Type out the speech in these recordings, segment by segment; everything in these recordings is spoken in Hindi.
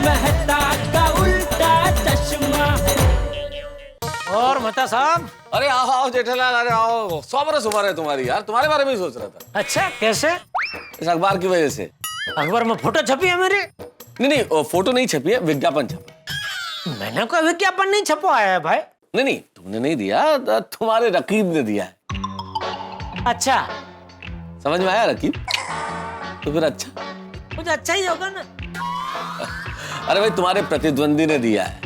मेहता का उल्टा चश्मा। और मेहता साहब। अरे आओ आओ जेठालाल, अरे आओ। 100 बरस उम्र है तुम्हारी यार, तुम्हारे बारे में ही सोच रहा था। अच्छा, कैसे? इस अखबार की वजह से। अखबार में फोटो छपी है मेरी? नहीं, वो फोटो नहीं छपी है, विज्ञापन छपा। मैंने कोई विज्ञापन नहीं छपवाया है भाई। नहीं, तुमने नहीं दिया, तुम्हारे रकीब ने दिया है। अच्छा, समझ में आया रकीब? तो फिर अच्छा, कुछ अच्छा ही होगा ना। अरे भाई तुम्हारे प्रतिद्वंदी ने दिया है।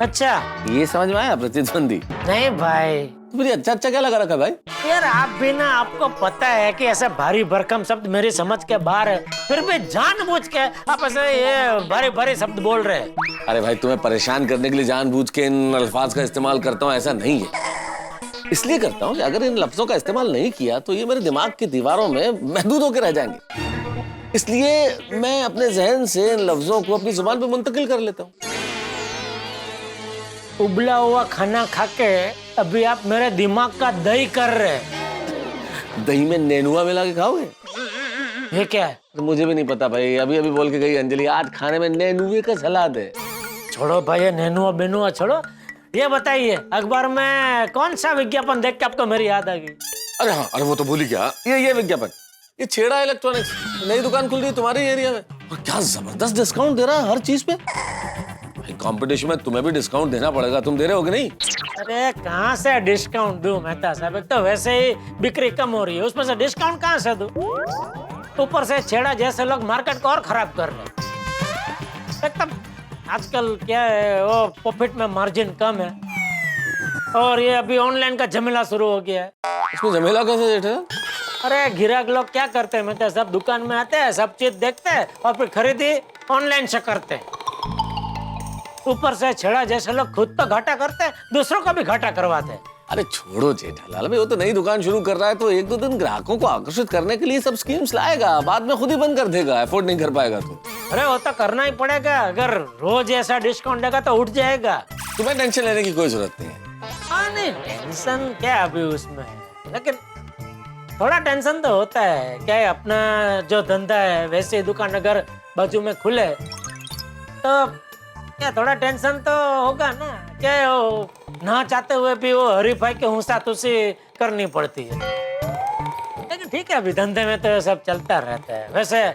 अच्छा, ये समझ में आया, प्रतिद्वंदी। नहीं भाई, तो फिर अच्छा अच्छा क्या लगा रखा भाई? यार आप भी ना, आपको पता है कि ऐसा भारी भरकम शब्द मेरी समझ के बाहर है, फिर भी जानबूझ के आप ऐसे ये भारी भारी शब्द बोल रहे हैं। अरे भाई तुम्हें परेशान करने के लिए जानबूझ के इन अल्फाज का इस्तेमाल करता हूँ, ऐसा नहीं है। इसलिए करता हूँ कि अगर इन लफ्जों का इस्तेमाल नहीं किया तो ये मेरे दिमाग की दीवारों में महदूद होकर रह जाएंगे। इसलिए मैं अपने जहन से इन लफ्जों को अपनी जुबान पे मुंतकिल कर लेता हूँ। उबला हुआ खाना खा के अभी आप मेरे दिमाग का दही कर रहे हैं। दही में नेनुआ मिला के खाओगे? ये क्या है? तो मुझे भी नहीं पता भाई, अभी अभी बोल के गई अंजलि आज खाने में नेनुए का सलाद है। छोड़ो भाई, ये नेनुआ बेनुआ छोड़ो। ये बताइए, अखबार में कौन सा विज्ञापन देख के आपको मेरी याद आ गई? अरे हाँ, अरे वो तो भूल ही गया। ये विज्ञापन, ये छेड़ा इलेक्ट्रॉनिक्स नई दुकान खुल रही है तुम्हारे एरिया में, और क्या जबरदस्त डिस्काउंट दे रहा है हर चीज पे। कंपटीशन में तुम्हें भी डिस्काउंट देना पड़ेगा, तुम दे रहे हो कि नहीं? अरे कहाँ से डिस्काउंट दूं मेहता साहब, एक तो वैसे ही बिक्री कम हो रही है, उसमें से डिस्काउंट कहाँ से दूं? ऊपर से छेड़ा जैसे लोग मार्केट को और खराब कर रहे हैं। एकदम आजकल क्या है, वो प्रॉफिट में मार्जिन कम है, और ये अभी ऑनलाइन का झमेला शुरू हो गया है। इसमें झमेला कैसे जेठा? अरे ग्राहक लोग क्या करते हैं मेहता साहब, दुकान में आते हैं, सब चीज देखते हैं और फिर खरीदी ऑनलाइन से करते हैं। ऊपर से छेड़ा जैसे लोग खुद तो घाटा करते हैं, दूसरों का भी घाटा करवाते हैं। अरे छोड़ो जेठालाल भाई, वो तो नई दुकान शुरू कर रहा है तो एक दो दिन ग्राहकों को आकर्षित करने के लिए सब स्कीम्स लाएगा, बाद में खुद ही बंद कर देगा, अफोर्ड नहीं कर पाएगा तो। अरे वो तो करना ही पड़ेगा, अगर रोज ऐसा डिस्काउंट देगा तो उठ जाएगा। तुम्हें टेंशन लेने की कोई जरूरत नहीं है। हाँ नहीं, टेंशन क्या अभी उसमें, लेकिन थोड़ा टेंशन तो होता है। क्या है, अपना जो धंधा है वैसे दुकान अगर बाजू में खुले तो क्या थोड़ा टेंशन तो होगा ना। क्या है, वो ना चाहते हुए भी वो हरीफाई के हुसा तुसी करनी पड़ती है। लेकिन ठीक है, अभी धंधे में तो सब चलता रहता है। वैसे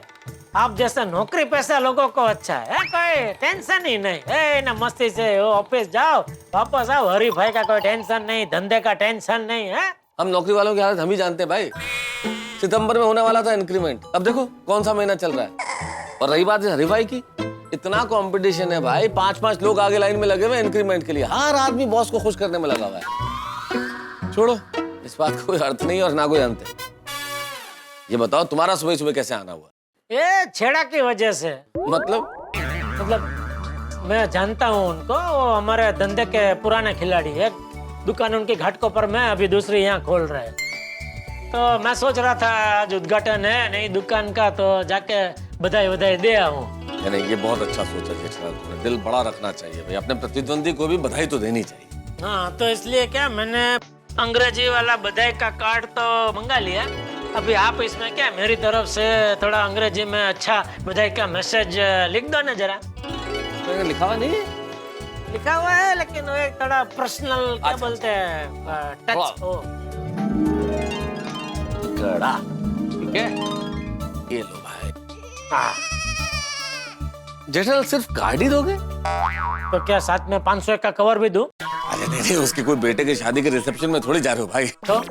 आप जैसे नौकरी पैसा लोगों को अच्छा है, कोई टेंशन ही नहीं है ना, मस्ती से वो ऑफिस जाओ वापस आओ, हरीफाई का कोई टेंशन नहीं, धंधे का टेंशन नहीं है। हम नौकरी वालों की हालत हम ही जानते हैं भाई। सितंबर में होने वाला था इंक्रीमेंट, अब देखो कौन सा महीना चल रहा है। और रही बात हरीफाई की, इतना कंपटीशन है भाई, 5-5 लोग आगे लाइन में लगे हुए इंक्रीमेंट के लिए, हर आदमी बॉस को खुश करने में लगा हुआ है। छोड़ो, इस बात का कोई अर्थ नहीं और ना कोई अंत है। ये बताओ तुम्हारा सुबह सुबह कैसे आना हुआ? ये छेड़ा की वजह से। मतलब मैं जानता हूँ उनको, वो हमारे धंधे के पुराने खिलाड़ी है। दुकान उनकी घाटकों पर मैं, अभी दूसरी यहाँ खोल रहे हैं। तो मैं सोच रहा था आज उद्घाटन है नई दुकान का, तो जाके बधाई दे आऊँ। नहीं, ये बहुत अच्छा सोचा जेठालाल तुमने, दिल बड़ा रखना चाहिए भाई, अपने प्रतिद्वंदी को भी बधाई तो देनी चाहिए। हाँ, तो इसलिए क्या मैंने अंग्रेजी वाला बधाई का कार्ड तो मंगा लिया। अभी आप इसमें क्या मेरी तरफ से थोड़ा अंग्रेजी में अच्छा बधाई का मैसेज लिख दो ना जरा। तो लिखा हुआ नहीं है? लिखा हुआ है, लेकिन वो एक थोड़ा पर्सनल क्या बोलते हैं, टच हो। गड़ा, ठीक है, ये लो भाई। हाँ। जेठालाल सिर्फ कार्ड ही दोगे? तो क्या साथ में 500 का कवर भी दूं? अरे नहीं, उसकी कोई बेटे की शादी के रिसेप्शन में थोड़ी जा रहे हो भाई। तो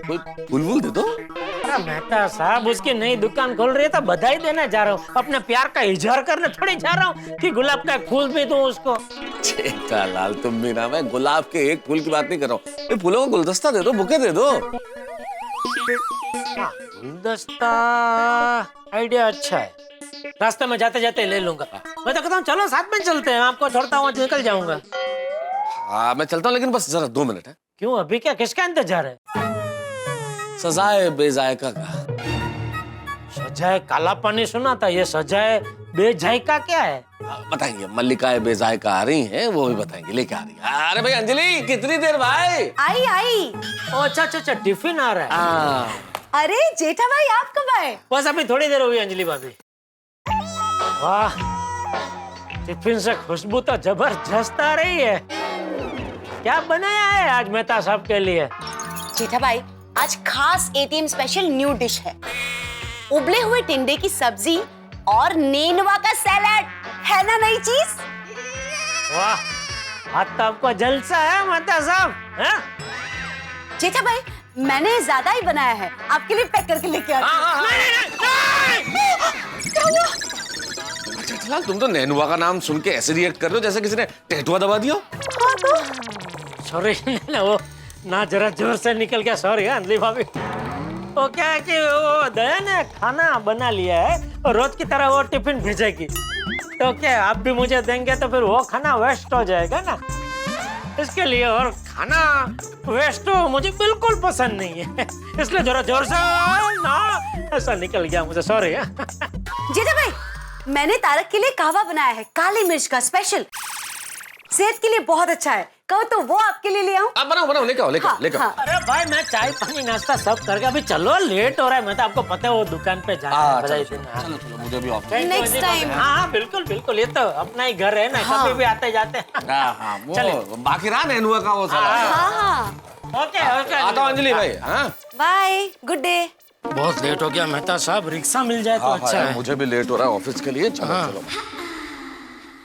कोई फूल दे दो। अरे मेहता साहब, उसकी नई दुकान खोल रही है तो बधाई देने जा रहा हूँ, अपने प्यार का इजहार करने थोड़ी जा रहा हूँ कि गुलाब का एक फूल भी दूं उसको। जेठालाल तुम भी ना, मैं गुलाब के एक फूल की बात नहीं कर रहा हूँ, फूलों का गुलदस्ता दे दो, बुके दे दो। गुलदस्ता आइडिया अच्छा है, रास्ते में जाते जाते ले लूंगा। मैं तो कहता हूँ चलो साथ में चलते हैं, आपको छोड़ता हूँ, निकल जाऊंगा। हाँ मैं चलता हूँ, लेकिन बस जरा 2 मिनट है। क्यों, अभी क्या किसका इंतजार है? सजाए बेजायका का। सजाए काला पानी सुना था, ये सजाए बेजायका क्या है? बताएंगे, मल्लिकाए बेजायका आ रही हैं, वो भी बताएंगे, लेके आ रही है। अरे भाई अंजलि, कितनी देर भाई? आई। ओ अच्छा, टिफिन आ रहा है। अरे जेठा भाई, आप कब आए? बस अभी थोड़ी देर हुई अंजलि भाभी। वाह, टिफिन से खुशबू तो जबरदस्त आ रही है। क्या बनाया है आज मेहता साहब के लिए? जेठा भाई, आज खास एटीएम स्पेशल न्यू डिश है। उबले हुए टिंडे की सब्जी और नेनुआ का सैलेड। है ना नई चीज? वाह, आज तो आपको जलसा है मेहता साहब, हैं? जेठा भाई, मैंने ज्यादा ही बनाया है, आपके लिए पैक करके लेके आती हूँ। अच्छा फिलहाल तुम तो नेनुआ का नाम सुन के ऐसे रिएक्ट कर रहे हो जैसे किसी ने टेटुआ दबा दिया। हाँ तो सॉरी ना, वो ना जरा जोर से निकल गया, सॉरी अंजलि भाभी। वो क्या है कि वो दया ने खाना बना लिया है और रोज की तरह वो टिफिन भेजेगी, तो क्या आप भी मुझे देंगे तो फिर वो खाना वेस्ट हो जाएगा ना, इसके लिए। और खाना वेस्ट हो मुझे बिल्कुल पसंद नहीं है, इसलिए जरा जोर से ना ऐसा निकल गया मुझे, सॉरी। जेठा भाई, मैंने तारक के लिए कहवा बनाया है, काली मिर्च का स्पेशल। सेहत के लिए बहुत अच्छा है। कहो तो वो आपके लिए ले आऊं? आप बनाओ बनाओ, लेके आओ लेके आओ लेके आओ। अरे भाई, मैं चाय पानी नाश्ता सब करके अभी चलो, लेट हो रहा है। मैं तो आपको पता है वो दुकान पे जाना है, बधाई देना। चलो चलो, मुझे भी ऑफ। Next time। हाँ बिल्कुल बिल्कुल, ये तो अपना ही घर है ना, हाँ। कभी भी आते जाते हैं। हाँ चलिए। वो बाकी रहा नेनुआ का वो साला। हाँ, ओके ओके, आता हूँ अंजलि भाई। हाँ बाय, गुड डे। बहुत लेट हो गया मेहता साहब, रिक्शा मिल जाए तो अच्छा है। मुझे भी लेट हो रहा है ऑफिस के लिए। चलो चलो।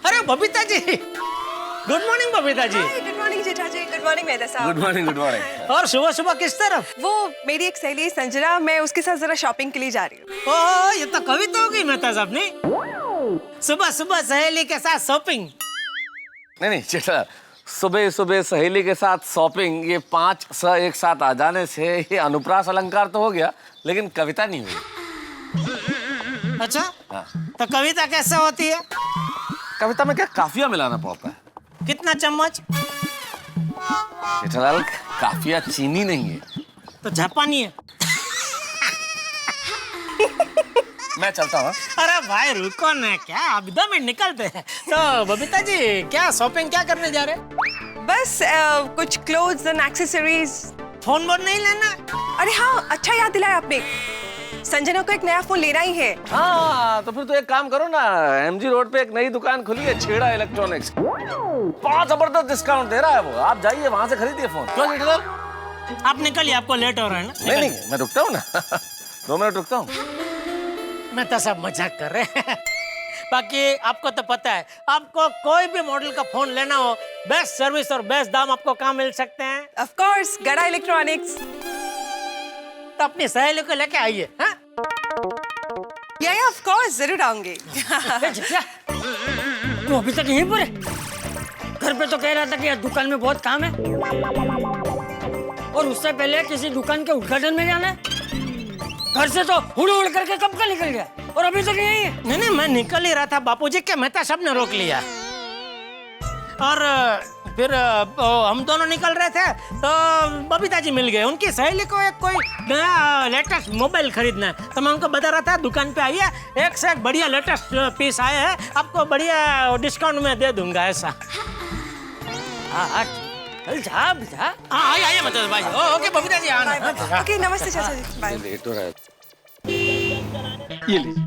अरे Babita ji, good morning Babita ji. Good morning जेठा जी, गुड मॉर्निंग मेहता साहब। Good morning good morning. और सुबह सुबह किस तरफ? वो मेरी एक सहेली है संजना, मैं उसके साथ जरा शॉपिंग के लिए जा रही हूँ। ओह, ये तो कविता हो गई मेहता साहब ने। सुबह सुबह सहेली के साथ शॉपिंग। नहीं चेटा, सुबह सुबह सहेली के साथ शॉपिंग, ये 5 स एक साथ आ जाने से ये अनुप्रास अलंकार तो हो गया, लेकिन कविता नहीं हुई। अच्छा, हाँ। तो कविता कैसे होती है? कविता में क्या काफिया मिलाना पड़ता है। कितना चम्मच? जेठालाल, काफिया चीनी नहीं है। तो जापानी है। मैं चलता हूँ। अरे भाई रुको ना, क्या आप 2 मिनट निकलते हैं। तो बबीता जी, क्या शॉपिंग क्या करने जा रहे हैं? बस कुछ clothes and accessories. Phone bone नहीं लेना? अरे हाँ, अच्छा याद दिलाया आपने, संजना को एक नया फोन लेना ही है। हाँ तो फिर तो एक काम करो ना, एमजी रोड पे एक नई दुकान खुली है, छेड़ा इलेक्ट्रॉनिक्स। बहुत जबरदस्त डिस्काउंट दे रहा है वो, आप जाइए वहां से खरीदिए फोन। क्यों जेठालाल? आप निकलिए, आपको लेट हो रहा है ना। नहीं नहीं, मैं रुकता हूँ ना। 2 मिनट रुकता हूँ। मैं तो सब मजाक कर रहे हैं। बाकी आपको तो पता है, आपको कोई भी मॉडल का फोन लेना हो, बेस्ट सर्विस और बेस्ट दाम आपको कहाँ मिल सकते हैं? ऑफ कोर्स, गड़ा इलेक्ट्रॉनिक्स। तो अपनी सहेली को लेके आइए। हाँ? या ऑफ कोर्स, जरूर आऊंगी। तू अभी तक यहीं पर है? घर पे तो कह रहा था कि दुकान में बहुत काम है, और उससे पहले किसी दुकान के उद्घाटन में जाना है। घर से तो हुड़ हुड़ करके कब का निकल गया और अभी तक यहीं है? नहीं नहीं, मैं निकल ही रहा था, बापूजी के मेहता साहब ने रोक लिया। और फिर हम दोनों निकल रहे थे तो बबीता जी मिल गए। उनकी सहेली को एक कोई नया लेटेस्ट मोबाइल खरीदना है, तो मैं उनको बता रहा था दुकान पे आइए, एक से एक बढ़िया लेटेस्ट पीस आए हैं, आपको बढ़िया डिस्काउंट में दे दूंगा ऐसा। हाँ, चल जा बेटा। हाँ आइए मतलब भाई। ओके बबीता जी, आना। ओके, नमस्ते चाचा जी, बाय। लेट हो रहा है। ये लीजिए।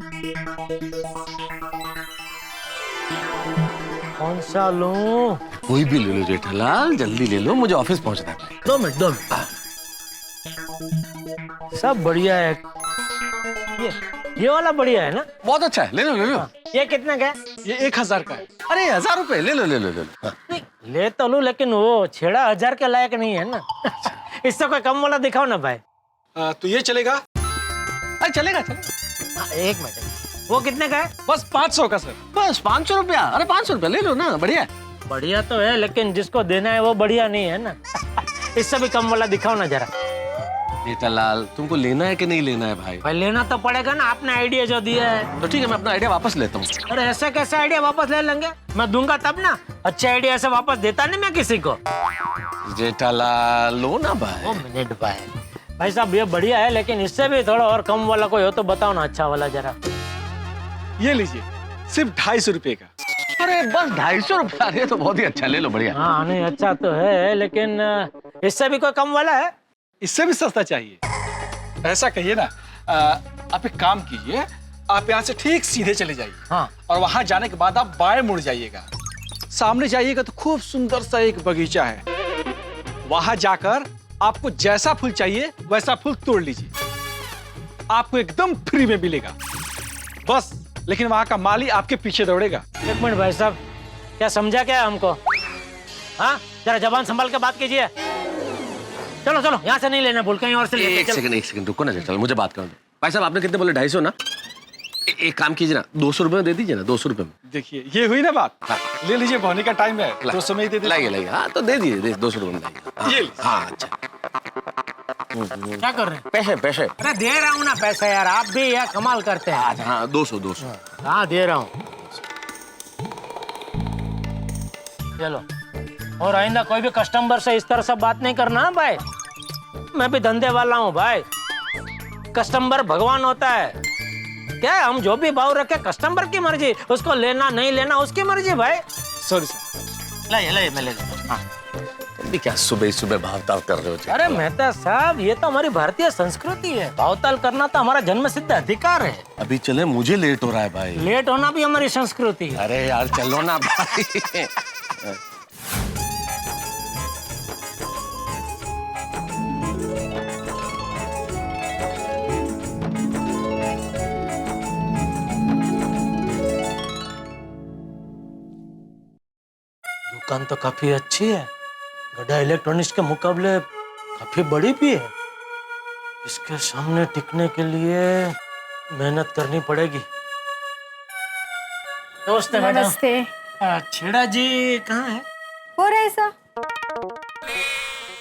कौन सा लूं? कोई भी ले लो जेठालाल, जल्दी ले लो, मुझे ऑफिस पहुंचना है। 2 मिनट। सब बढ़िया है। ये वाला बढ़िया है ना? बहुत अच्छा है, ले लो ले लो। ये कितने का है? ये 1000 का है। अरे 1000 रुपए, ले लो ले लो ले लो। हाँ। नहीं, ले तो लूं, लेकिन वो छेड़ा 1000 के लायक नहीं है ना। इससे कोई कम वाला दिखाओ ना भाई। तो ये चलेगा? अरे चलेगा चलेगा। हाँ, 1 मिनट। वो कितने का है? बस 500 का सर। बस 500 रुपया? अरे 500 रुपया ले लो ना, बढ़िया। बढ़िया तो है, लेकिन जिसको देना है वो बढ़िया नहीं है ना। इससे भी कम वाला दिखाओ ना जरा। जेठालाल, तुमको लेना है कि नहीं लेना है भाई? भाई लेना तो पड़ेगा ना, आपने आइडिया जो दिया है। तो ठीक है, मैं अपना आइडिया वापस लेता हूँ। अरे ऐसे कैसे आइडिया वापस ले लेंगे? मैं दूंगा तब ना। अच्छे आइडिया ऐसे वापस देता नहीं मैं किसी को। जेठालाल, लो ना भाई। 1 मिनट भाई साहब, ये बढ़िया है, लेकिन इससे भी थोड़ा और कम वाला कोई हो तो बताओ ना, अच्छा वाला जरा। ये लीजिए, सिर्फ 250 रुपए का। अरे बस 250 रुपया? अरे तो बहुत ही अच्छा, ले लो, बढ़िया। हाँ नहीं, अच्छा तो है, लेकिन इससे भी कोई कम वाला है? इससे भी सस्ता चाहिए? ऐसा कहिए ना, आप एक काम कीजिए, आप यहाँ से ठीक सीधे चले जाइए। हाँ। और वहां जाने के बाद आप बाएं मुड़ जाइएगा। सामने जाइएगा तो खूब सुंदर सा एक बगीचा है। वहां जाकर आपको जैसा फूल चाहिए वैसा फूल तोड़ लीजिए, आपको एकदम फ्री में मिलेगा। बस लेकिन वहां का माली आपके पीछे दौड़ेगा। एक मिनट भाई साहब, क्या समझा क्या है हमको? हाँ, जरा जबान संभाल के बात कीजिए। चलो चलो, यहाँ से नहीं लेना, भूल कहीं और से लेते। एक सेकंड रुको ना, चलो मुझे बात करने दो। भाई साहब आपने कितने बोले? 250 ना? एक काम कीजिए ना, 200 रुपए में दे दीजिए ना, 200 रुपए में। देखिए ये हुई ना बात। हाँ। ले लीजिए, बहने का टाइम है, 200 में ही दे दीजिए। लाइए हाँ तो दे दीजिए, 200 रुपए में लाइए। ये लीजिए। हाँ अच्छा। क्या कर रहे हैं? पैसे अरे दे रहा हूँ ना पैसे यार, आप भी यार कमाल करते हैं। अच्छा हाँ 200। हाँ दे रहा हूँ। चलो, और आइंदा कोई भी कस्टमर से इस तरह से बात नहीं करना भाई। मैं भी धंधे वाला हूँ भाई, कस्टमर भगवान होता है। क्या है, हम जो भी भाव रखे कस्टमर की मर्जी, उसको लेना नहीं लेना उसकी मर्जी भाई। Sorry sir. लाइए मैं ले लेता हूँ। अभी क्या सुबह भावताल कर रहे हो? अरे मेहता साहब, ये तो हमारी भारतीय संस्कृति है, भावताल करना तो हमारा जन्मसिद्ध अधिकार है। अभी चले, मुझे लेट हो रहा है भाई। लेट होना भी हमारी संस्कृति है। अरे यार चलो ना भाई। दुकान तो काफी अच्छी है, गड्ढा इलेक्ट्रॉनिक्स के मुकाबले काफी बड़ी भी है। इसके सामने टिकने के लिए मेहनत करनी पड़ेगी। नमस्ते मैडम। नमस्ते। छेड़ा जी कहाँ है? हो रहा है ऐसा?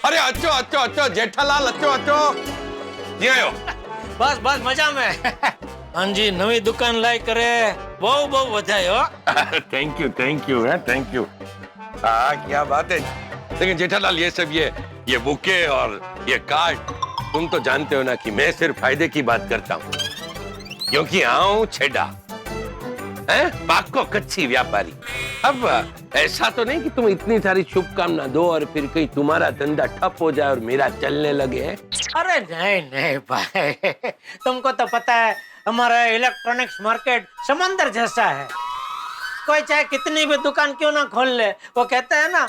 अरे अच्छो जेठालाल अच्छो ये आयो। बस मजा में। हाँ जी, नवी दुकान लाई करे, बहु बधाई हो। Thank you. हाँ क्या बात है। लेकिन जेठालाल ये सब ये बुके और ये कार्ड, तुम तो जानते हो ना कि मैं सिर्फ फायदे की बात करता हूँ, क्योंकि आऊं छेड़ा है पाको कच्ची व्यापारी। अब ऐसा तो नहीं कि तुम इतनी सारी शुभकामना दो और फिर कहीं तुम्हारा धंधा ठप हो जाए और मेरा चलने लगे। अरे नहीं भाई, तुमको तो पता है हमारा इलेक्ट्रॉनिक्स मार्केट समंदर जैसा है। कोई चाहे कितनी भी दुकान क्यों ना खोल ले, वो कहते हैं ना,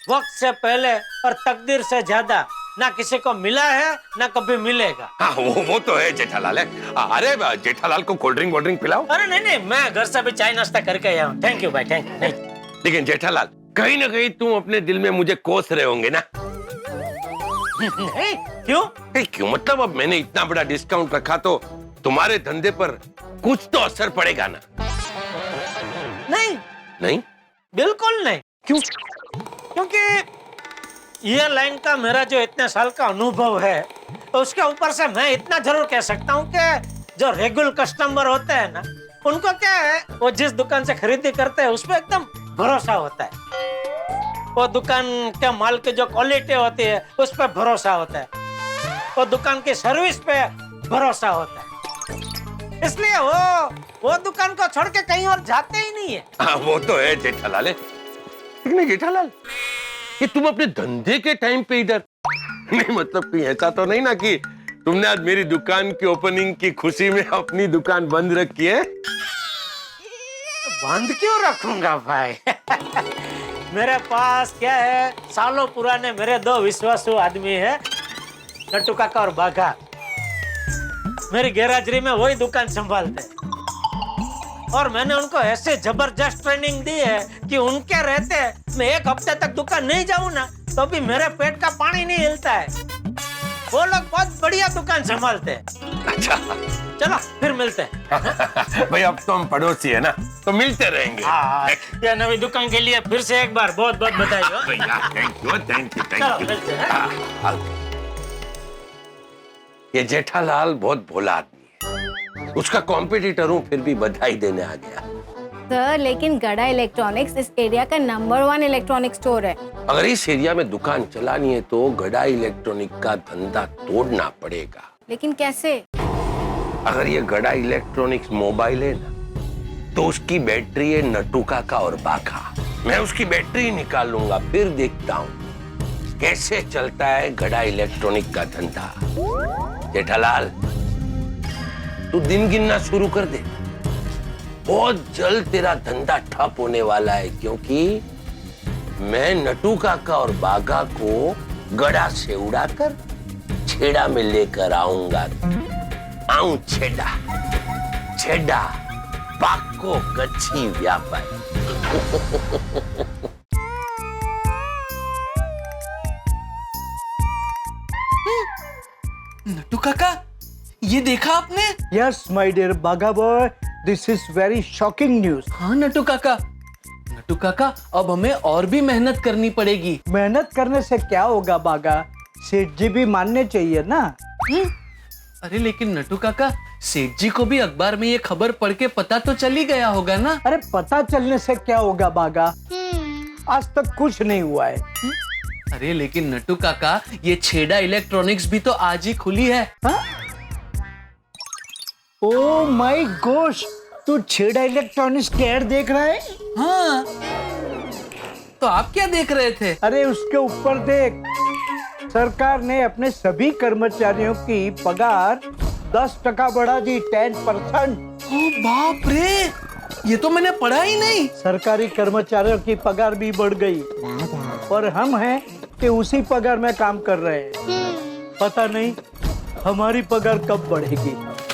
वक्त से पहले और तकदीर से ज्यादा ना किसी को मिला है ना कभी मिलेगा। हाँ वो तो है जेठालाल है। अरे जेठालाल को कोल्ड ड्रिंक पिलाओ। अरे नहीं, मैं घर से भी चाय नाश्ता करके आया हूँ। थैंक यू भाई, थैंक यू। लेकिन जेठालाल, कहीं ना कहीं तुम अपने दिल में मुझे कोस रहे होंगे ना? नहीं, क्यों? मतलब अब मैंने इतना बड़ा डिस्काउंट रखा तो तुम्हारे धंधे पर कुछ तो असर पड़ेगा ना? नहीं, बिल्कुल नहीं। क्यों? क्योंकि ये लाइन का मेरा जो इतने साल का अनुभव है, तो उसके ऊपर से मैं इतना जरूर कह सकता हूँ कि जो रेगुलर कस्टमर होते हैं ना, उनको क्या है, वो जिस दुकान से खरीदी करते हैं उस पर एकदम भरोसा होता है। वो दुकान के माल की जो क्वालिटी होती है उस पर भरोसा होता है, वो दुकान की सर्विस पे भरोसा होता है। इसलिए वो दुकान को छोड़ के कहीं और जाते ही नहीं है। हाँ वो तो है जेठालाल है। लेकिन जेठालाल, ये तुम अपने धंधे के टाइम पे इधर नहीं, मतलब कहीं ऐसा तो नहीं ना कि तुमने आज मेरी दुकान की ओपनिंग की खुशी में अपनी दुकान बंद रखी है? बंद क्यों रखूंगा भाई? मेरे पास क्या है, सालों पुराने मेरे 2 विश्वासु आदमी है, नट्टू काका और बाघा। मेरी गैराजरी में वही दुकान संभालते हैं और मैंने उनको ऐसे जबरदस्त ट्रेनिंग दी है कि उनके रहते मैं 1 हफ्ते तक दुकान नहीं जाऊं ना तो भी मेरे पेट का पानी नहीं हिलता है। वो लोग बहुत बढ़िया दुकान संभालते हैं। अच्छा चलो फिर मिलते हैं। भाई अब तो हम पड़ोसी है ना, तो मिलते रहेंगे। ये नवी दुकान के लिए फिर से एक बार बहुत बहुत बधाई हो। Thank you. चलो मिलते हैं। ये जेठालाल बहुत भोला आदमी है, उसका कॉम्पिटिटर हूँ फिर भी बधाई देने आ गया। सर लेकिन गड़ा इलेक्ट्रॉनिक्स इस एरिया का नंबर 1 इलेक्ट्रॉनिक स्टोर है। अगर इस एरिया में दुकान चलानी है तो गड़ा इलेक्ट्रॉनिक का धंधा तोड़ना पड़ेगा। लेकिन कैसे? अगर ये गड़ा इलेक्ट्रॉनिक्स मोबाइल है ना, तो उसकी बैटरी है नट्टू काका और बाघा। मैं उसकी बैटरी निकाल लूंगा, फिर देखता हूँ कैसे चलता है गड़ा इलेक्ट्रॉनिक का धंधा। जेठालाल, तू दिन गिनना शुरू कर दे। बहुत जल्द तेरा धंधा ठप होने वाला है, क्योंकि मैं नटू काका और बागा को गड़ा से उड़ाकर छेड़ा में लेकर आऊंगा। आऊं छेड़ा छेड़ा पाको गच्छी व्यापारी। नट्टू काका, ये देखा आपने? यस माय डियर बागा boy, this is very shocking news. हाँ नट्टू काका, अब हमें और भी मेहनत करनी पड़ेगी। मेहनत करने से क्या होगा बागा, सेठ जी भी मानने चाहिए ना। अरे लेकिन नट्टू काका, सेठ जी को भी अखबार में ये खबर पढ़ के पता तो चल ही गया होगा ना। अरे पता चलने से क्या होगा बागा, आज तक कुछ नहीं हुआ है। अरे लेकिन नट्टू काका, ये छेड़ा इलेक्ट्रॉनिक्स भी तो आज ही खुली है। ओ माय गॉश, तू छेड़ा इलेक्ट्रॉनिक्स के ऐड देख रहा है? हाँ, तो आप क्या देख रहे थे? अरे उसके ऊपर देख, सरकार ने अपने सभी कर्मचारियों की पगार 10% बढ़ा दी, 10%। ओ बाप रे, ये तो मैंने पढ़ा ही नहीं। सरकारी कर्मचारियों की पगार भी बढ़ गई और हम हैं कि उसी पगार में काम कर रहे हैं। पता नहीं हमारी पगार कब बढ़ेगी।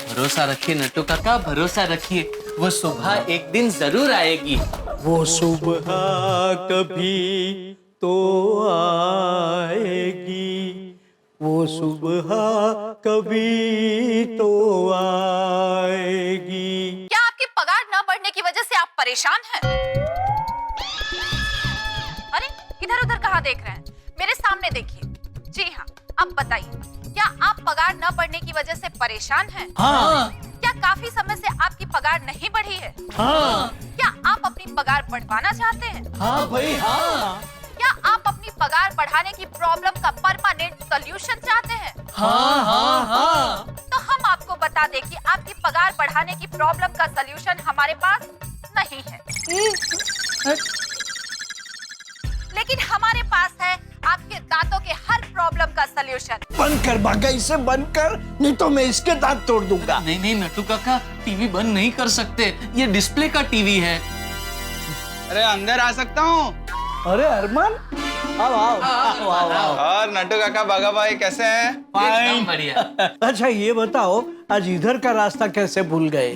भरोसा रखिए नट्टू काका, भरोसा रखिए, वो सुबह एक दिन जरूर आएगी। वो सुबह कभी तो आएगी, वो सुबह कभी तो आएगी। क्या आपकी पगार न बढ़ने की वजह से आप परेशान हैं? अरे इधर उधर कहाँ देख रहे हैं? मेरे सामने देखिए। जी हाँ, अब बताइए, क्या आप पगार न बढ़ने की वजह से परेशान हैं? हाँ। क्या काफी समय से आपकी पगार नहीं बढ़ी है? हाँ। क्या आप अपनी पगार बढ़वाना चाहते हैं? हाँ भाई हाँ। क्या आप अपनी पगार बढ़ाने की प्रॉब्लम का परमानेंट सॉल्यूशन चाहते हैं? हाँ हाँ हाँ। तो हम आपको बता दें कि आपकी पगार बढ़ाने की प्रॉब्लम का सॉल्यूशन हमारे पास नहीं है, लेकिन हमारे पास है आपके दांतों के हर प्रॉब्लम का सॉल्यूशन। बंद कर बागा, इसे बंद कर, नहीं तो मैं इसके दांत तोड़ दूंगा। नहीं नहीं नट्टू काका, टीवी बंद नहीं कर सकते, ये डिस्प्ले का टीवी है। अरे अंदर आ सकता हूँ? अरे अरमान, आओ आओ आओ आओ आओ। और नट्टू काका, बागा भाई कैसे हैं? एकदम बढ़िया। अच्छा ये बताओ, आज इधर का रास्ता कैसे भूल गए?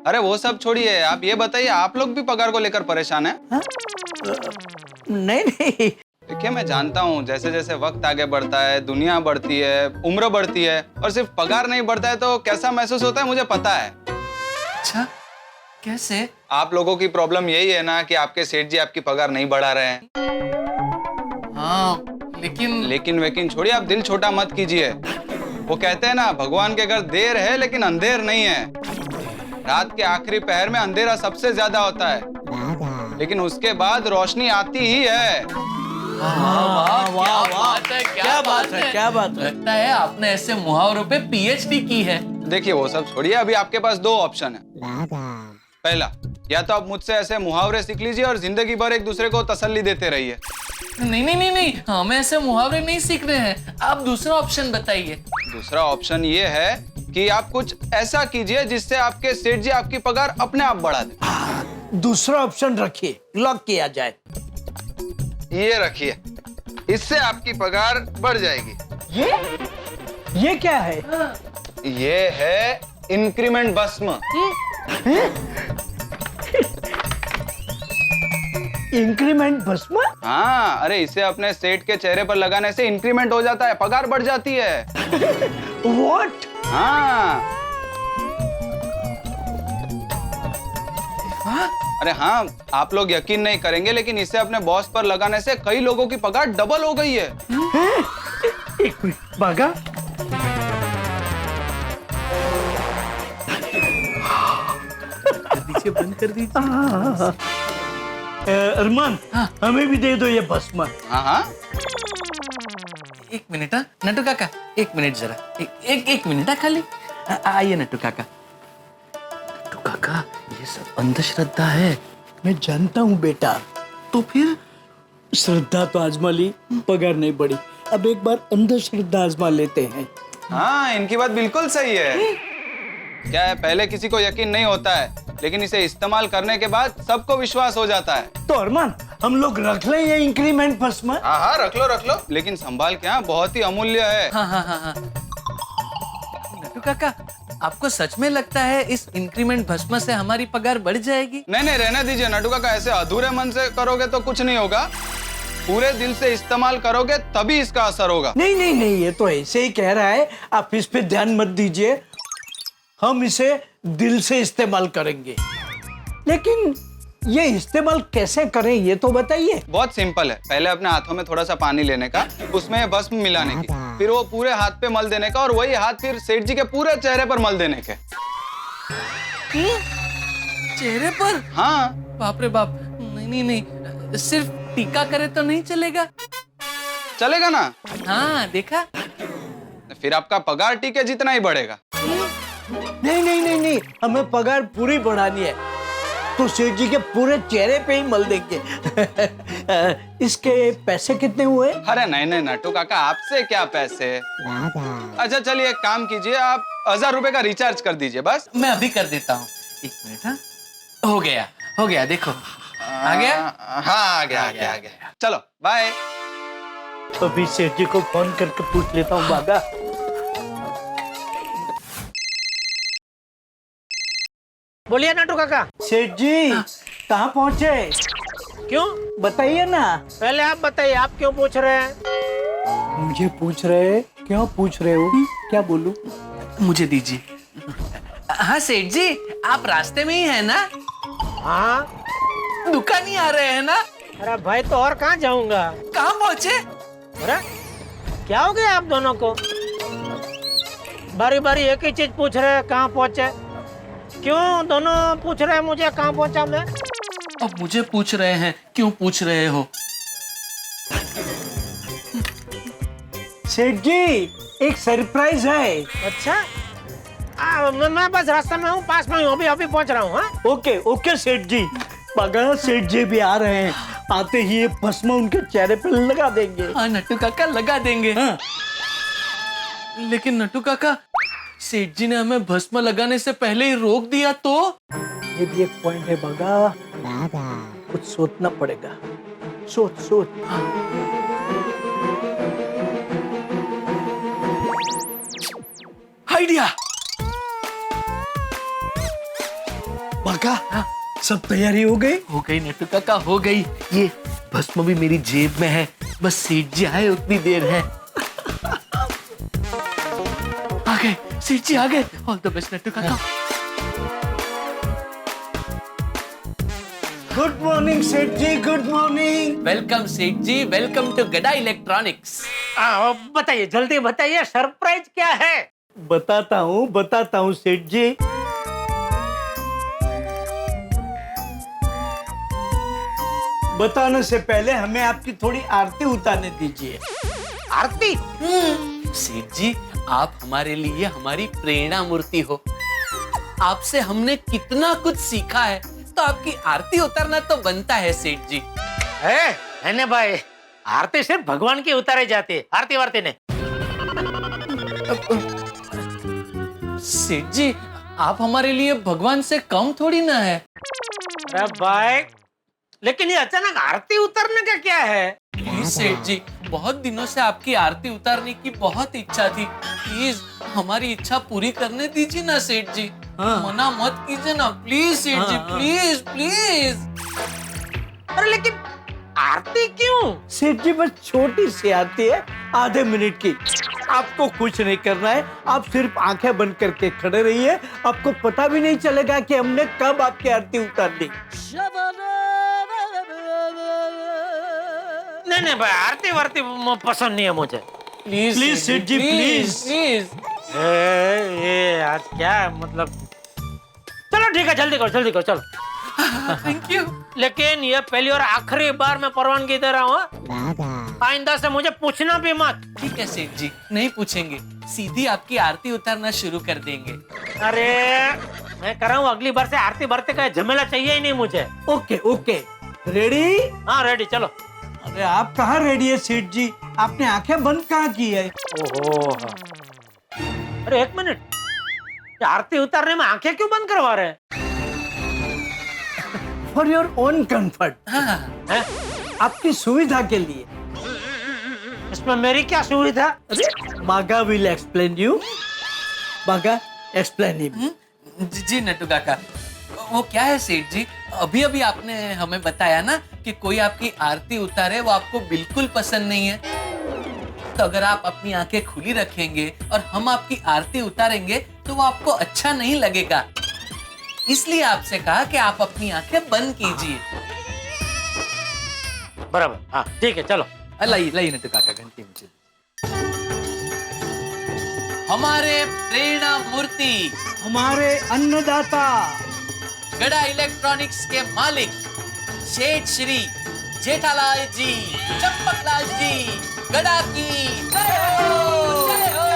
अरे वो सब छोड़िए, आप ये बताइए, आप लोग भी पगार को लेकर परेशान हैं? नहीं नहीं, देखिए मैं जानता हूँ, जैसे जैसे वक्त आगे बढ़ता है, दुनिया बढ़ती है, उम्र बढ़ती है, और सिर्फ पगार नहीं बढ़ता है तो कैसा महसूस होता है मुझे पता है। अच्छा, कैसे? आप लोगों की प्रॉब्लम यही है ना कि आपके सेठ जी आपकी पगार नहीं बढ़ा रहे हैं। हाँ, लेकिन वेकिन छोड़िए, आप दिल छोटा मत कीजिए। वो कहते हैं ना, भगवान के घर देर है लेकिन अंधेर नहीं है। रात के आखिरी पहर में अंधेरा सबसे ज्यादा होता है, लेकिन उसके बाद रोशनी आती ही है। क्या बात है। लगता है आपने ऐसे मुहावरों पे पीएचडी की है। देखिए वो सब छोड़िए, अभी आपके पास दो ऑप्शन है। पहला, या तो आप मुझसे ऐसे मुहावरे सीख लीजिए और जिंदगी भर एक दूसरे को तसल्ली देते रहिए। नहीं, हमें ऐसे मुहावरे नहीं सीख रहे हैं। आप दूसरा ऑप्शन बताइए। दूसरा ऑप्शन ये है कि आप कुछ ऐसा कीजिए जिससे आपके सेठ जी आपकी पगार अपने आप बढ़ा दे। दूसरा ऑप्शन रखिए, लॉक किया जाए। ये रखिए, इससे आपकी पगार बढ़ जाएगी। ये क्या है? ये है इंक्रीमेंट भस्म। इंक्रीमेंट भस्म? हाँ, अरे इसे अपने सेठ के चेहरे पर लगाने से इंक्रीमेंट हो जाता है, पगार बढ़ जाती है। What? हाँ। अरे हाँ, आप लोग यकीन नहीं करेंगे, लेकिन इसे अपने बॉस पर लगाने से कई लोगों की पगार डबल हो गई है। एक मिनट बागा, बंद कर दीजिए। अरमान, हमें भी दे दो ये भस्म। हाँ। एक मिनट, नट्टू काका, एक मिनट जरा, एक मिनट खाली। आइए नट्टू काका। नट्टू काका, ये सब अंधश्रद्धा है। मैं जानता हूँ बेटा, तो फिर श्रद्धा तो आजमा ली, पगार नहीं बढ़ी, अब एक बार अंधश्रद्धा आजमा लेते हैं। हाँ, इनकी बात बिल्कुल सही है। क्या है, पहले किसी को यकीन नहीं होता है, लेकिन इसे इस्तेमाल करने के बाद सबको विश्वास हो जाता है। तो अरमान हम लोग रख लें ये इंक्रीमेंट भस्म? हाँ हाँ रख लो, लेकिन संभाल के, हाँ बहुत ही अमूल्य है। हाँ। नट्टू काका, आपको सच में लगता है इस इंक्रीमेंट भस्म से हमारी पगार बढ़ जाएगी? नहीं रहने दीजिए नट्टू काका, ऐसे अधूरे मन से करोगे तो कुछ नहीं होगा। पूरे दिल से इस्तेमाल करोगे तभी इसका असर होगा। नहीं, ये तो ऐसे ही कह रहा है, आप इस पे ध्यान मत दीजिए। हम इसे दिल से इस्तेमाल करेंगे, लेकिन ये इस्तेमाल कैसे करें ये तो बताइए। बहुत सिंपल है, पहले अपने हाथों में थोड़ा सा पानी लेने का, उसमें भस्म मिलाने की, फिर वो पूरे हाथ पे मल देने का, और वही हाथ फिर सेठ जी के पूरे चेहरे पर मल देने के। चेहरे पर? हाँ। बाप रे बाप, नहीं, सिर्फ टीका करे तो नहीं चलेगा? चलेगा ना? हाँ, देखा? फिर आपका पगार टीके जितना ही बढ़ेगा। नहीं, हमें पगार पूरी बढ़ानी है, तो सेठ जी के पूरे चेहरे पे ही मल देंगे। इसके पैसे कितने हुए? अरे नहीं नट्टू काका, आपसे क्या पैसे। अच्छा चलिए एक काम कीजिए, आप 1000 रुपए का रिचार्ज कर दीजिए बस। मैं अभी कर देता हूँ, 1 मिनट। हाँ, हो गया, देखो आ गया। हाँ आ गया। चलो बाय। अभी सेठ जी को फोन करके पूछ लेता हूँ बागा। बोलिए नट्टू काका। सेठ जी कहाँ पहुँचे? क्यों बताइए ना। पहले आप बताइए, आप क्यों पूछ रहे हैं? मुझे पूछ रहे हैं? क्यों पूछ रहे हो? क्या बोलूं? मुझे दीजिए। हाँ सेठ जी, आप रास्ते में ही है ना? हाँ। दुकान ही आ रहे हैं ना? अरे भाई, तो और कहाँ जाऊंगा? कहाँ पहुँचे? अरे क्या हो गया आप दोनों को? बारी बारी एक ही चीज पूछ रहे हैं, कहाँ पहुँचे? क्यों दोनों पूछ रहे हैं मुझे कहाँ पहुँचा मैं? अब मुझे पूछ रहे हैं, क्यों पूछ रहे हो? सेठ जी एक सरप्राइज है। अच्छा, मैं बस रास्ते में हूँ, पास में हूँ, अभी पहुँच रहा हूँ। हाँ? ओके सेठ जी। पगा सेठ जी भी आ रहे हैं, आते ही ये भस्म उनके चेहरे पे लगा देंगे। हाँ नट्टू काका, लगा देंगे। हाँ। लेकिन नट्टू काका, सेठ जी ने हमें भस्म लगाने से पहले ही रोक दिया तो? ये भी एक पॉइंट है बगा, कुछ सोचना पड़ेगा। सोच। आइडिया। बगा सब तैयारी हो गई नट्टू काका, हो गई। ये भस्म भी मेरी जेब में है, बस सेठ जी आए उतनी देर है। आ गए सेठ जी, आ गए। ऑल द बेस्ट नट्टू काका। गुड मॉर्निंग सेठ जी, गुड मॉर्निंग। वेलकम सेठ जी, वेलकम टू गड़ा इलेक्ट्रॉनिक्स। बताइए, जल्दी बताइए, सरप्राइज क्या है? बताता हूँ सेठ जी। बताने से पहले हमें आपकी थोड़ी आरती उतारने दीजिए। आरती? सेठ जी, आप हमारे लिए हमारी प्रेरणा मूर्ति हो। आपसे हमने कितना कुछ सीखा है, तो आपकी आरती उतारना तो बनता है सेठ जी। है भाई, आरती सिर्फ भगवान की उतारे जाती है, आरती वारती नहीं। सेठ जी, आप हमारे लिए भगवान से कम थोड़ी ना है। अरे भाई, लेकिन ये अचानक आरती उतारने का क्या है? प्लीज सेठ जी, बहुत दिनों से आपकी आरती उतारने की बहुत इच्छा थी, प्लीज हमारी इच्छा पूरी करने दीजिए ना सेठ जी। मना मत कीजिए ना प्लीज सेठ जी, प्लीज। अरे लेकिन आरती क्यों? सेठ जी बस छोटी सी आरती है, आधे मिनट की। आपको कुछ नहीं करना है, आप सिर्फ आंखें बंद करके खड़े रहिए, आपको पता भी नहीं चलेगा कि हमने कब आपकी आरती उतार दी। नहीं भाई, आरती वारती पसंद नहीं है मुझे। प्लीज सेठ जी, प्लीज। ये आज क्या मतलब? चलो ठीक है, जल्दी करो चलो। Thank you. लेकिन ये पहली और आखिरी बार मैं परवानगी दे रहा हूँ, आइंदा से मुझे पूछना भी मत। ठीक है सेठ जी, नहीं पूछेंगे, सीधी आपकी आरती उतारना शुरू कर देंगे। अरे मैं कर रहा हूँ, अगली बार से आरती भरते का झमेला चाहिए ही नहीं मुझे। Okay ready? हाँ रेडी, चलो। अरे आप कहाँ रेडी है सेठ जी? आपने आंखें बंद कहाँ की है? ओहो, अरे एक मिनट, आरती उतारने में आंखें क्यों बंद करवा रहे हैं? फॉर योर ओन कंफर्ट, आपकी सुविधा के लिए। इसमें मेरी क्या सुविधा? मागा विल एक्सप्लेन यू। मागा एक्सप्लेन हिम। जी नट्टू काका, वो क्या है सेठ जी, अभी अभी आपने हमें बताया ना कि कोई आपकी आरती उतारे वो आपको बिल्कुल पसंद नहीं है। तो अगर आप अपनी आंखें खुली रखेंगे और हम आपकी आरती उतारेंगे तो वो आपको अच्छा नहीं लगेगा, इसलिए आपसे कहा कि आप अपनी आंखें बंद कीजिए। बराबर, हाँ ठीक है, चलो। लाई नट्टू काका घंटी मुझे। हमारे प्रेरणा मूर्ति, हमारे अन्नदाता, गड़ा इलेक्ट्रॉनिक्स के मालिक सेठ श्री जेठालाल जी, चंपकलाल जी, गड़ा की जय हो, जय हो,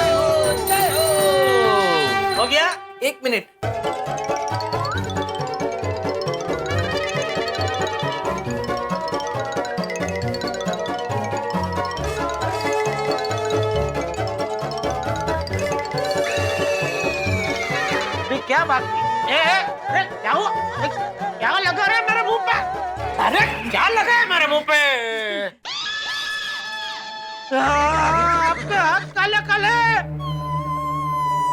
जय हो। हो गया? 1 मिनट। क्या बात? अरे क्या हुआ? क्या लगा रहा है मेरे मुंह पे? अरे क्या लगा है मेरे मुंह पे? आपके हाथ काले काले,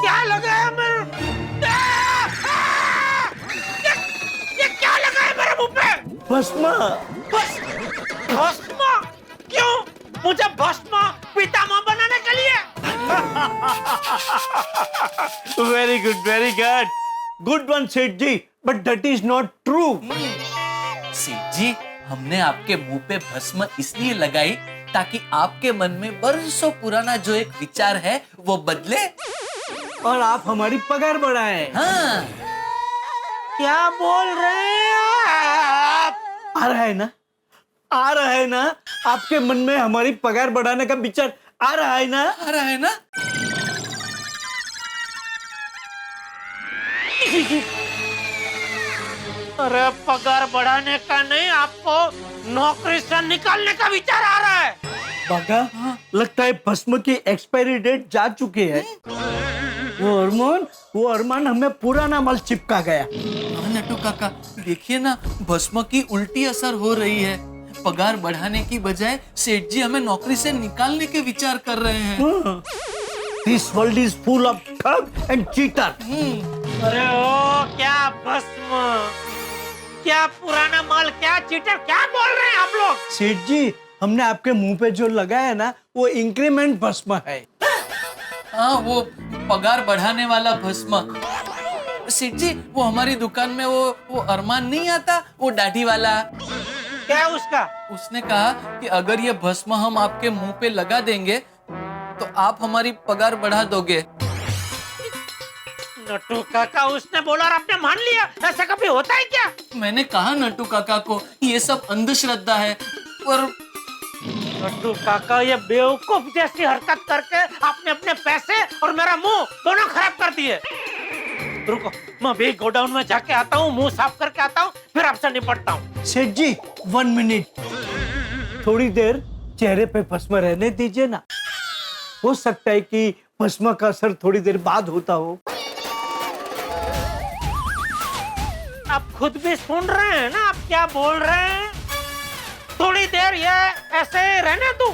क्या लगा है मेरे? ये क्या लगा है मेरे मुंह पे? भस्म। भस्म? क्यों? मुझे भस्म पितामह बनाने के लिए? Very good, very good, good one Seth ji, but that is not true. Seth ji, हमने आपके मुंह पे भस्म इसलिए लगाई ताकि आपके मन में बरसों पुराना जो एक विचार है वो बदले और आप हमारी पगार बढ़ाएं। हाँ। क्या बोल रहे हैं आप? आ रहा है ना, आ रहा है ना, आपके मन में हमारी पगार बढ़ाने का विचार आ रहा है ना? आ रहा है ना? अरे पगार बढ़ाने का नहीं, आपको नौकरी से निकालने का विचार आ रहा है। बागा, लगता है भस्म की एक्सपायरी डेट जा चुकी है। वो अरमान हमें पुराना माल चिपका गया। नट्टू काका, देखिए ना, भस्म की उल्टी असर हो रही है। पगार बढ़ाने की बजाय सेठ जी हमें नौकरी से निकालने के विचार कर रहे हैं। This world is full of thug and cheater. अरे ओ, क्या भस्म, क्या पुराना माल, क्या चीटर, क्या बोल रहे हैं आप लोग? सेठ जी, हमने आपके मुंह पे जो लगाया ना, वो इंक्रीमेंट भस्म है। हाँ, वो पगार बढ़ाने वाला भस्म। सेठ जी, वो हमारी दुकान में वो अरमान नहीं आता, वो दाढ़ी वाला। क्या है उसका? उसने कहा कि अगर ये भस्म हम आपके मुंह पे लगा देंगे तो आप हमारी पगार बढ़ा दोगे। नट्टू काका, उसने बोला और आपने मान लिया? ऐसा कभी होता है क्या? मैंने कहा नट्टू काका को ये सब अंधश्रद्धा है, पर नट्टू काका, ये बेवकूफ जैसी हरकत करके आपने अपने पैसे और मेरा मुंह दोनों खराब कर दिए। रुको, मैं भी गोडाउन में जाके आता हूँ, मुंह साफ करके आता हूँ, फिर आपसे निपटता हूँ। सेठ जी, 1 मिनट, थोड़ी देर चेहरे पे भस्म रहने दीजिए ना। हो सकता है कि भस्म का असर थोड़ी देर बाद होता हो। आप खुद भी सुन रहे हैं ना, आप क्या बोल रहे हैं? थोड़ी देर ये ऐसे रहने दूं,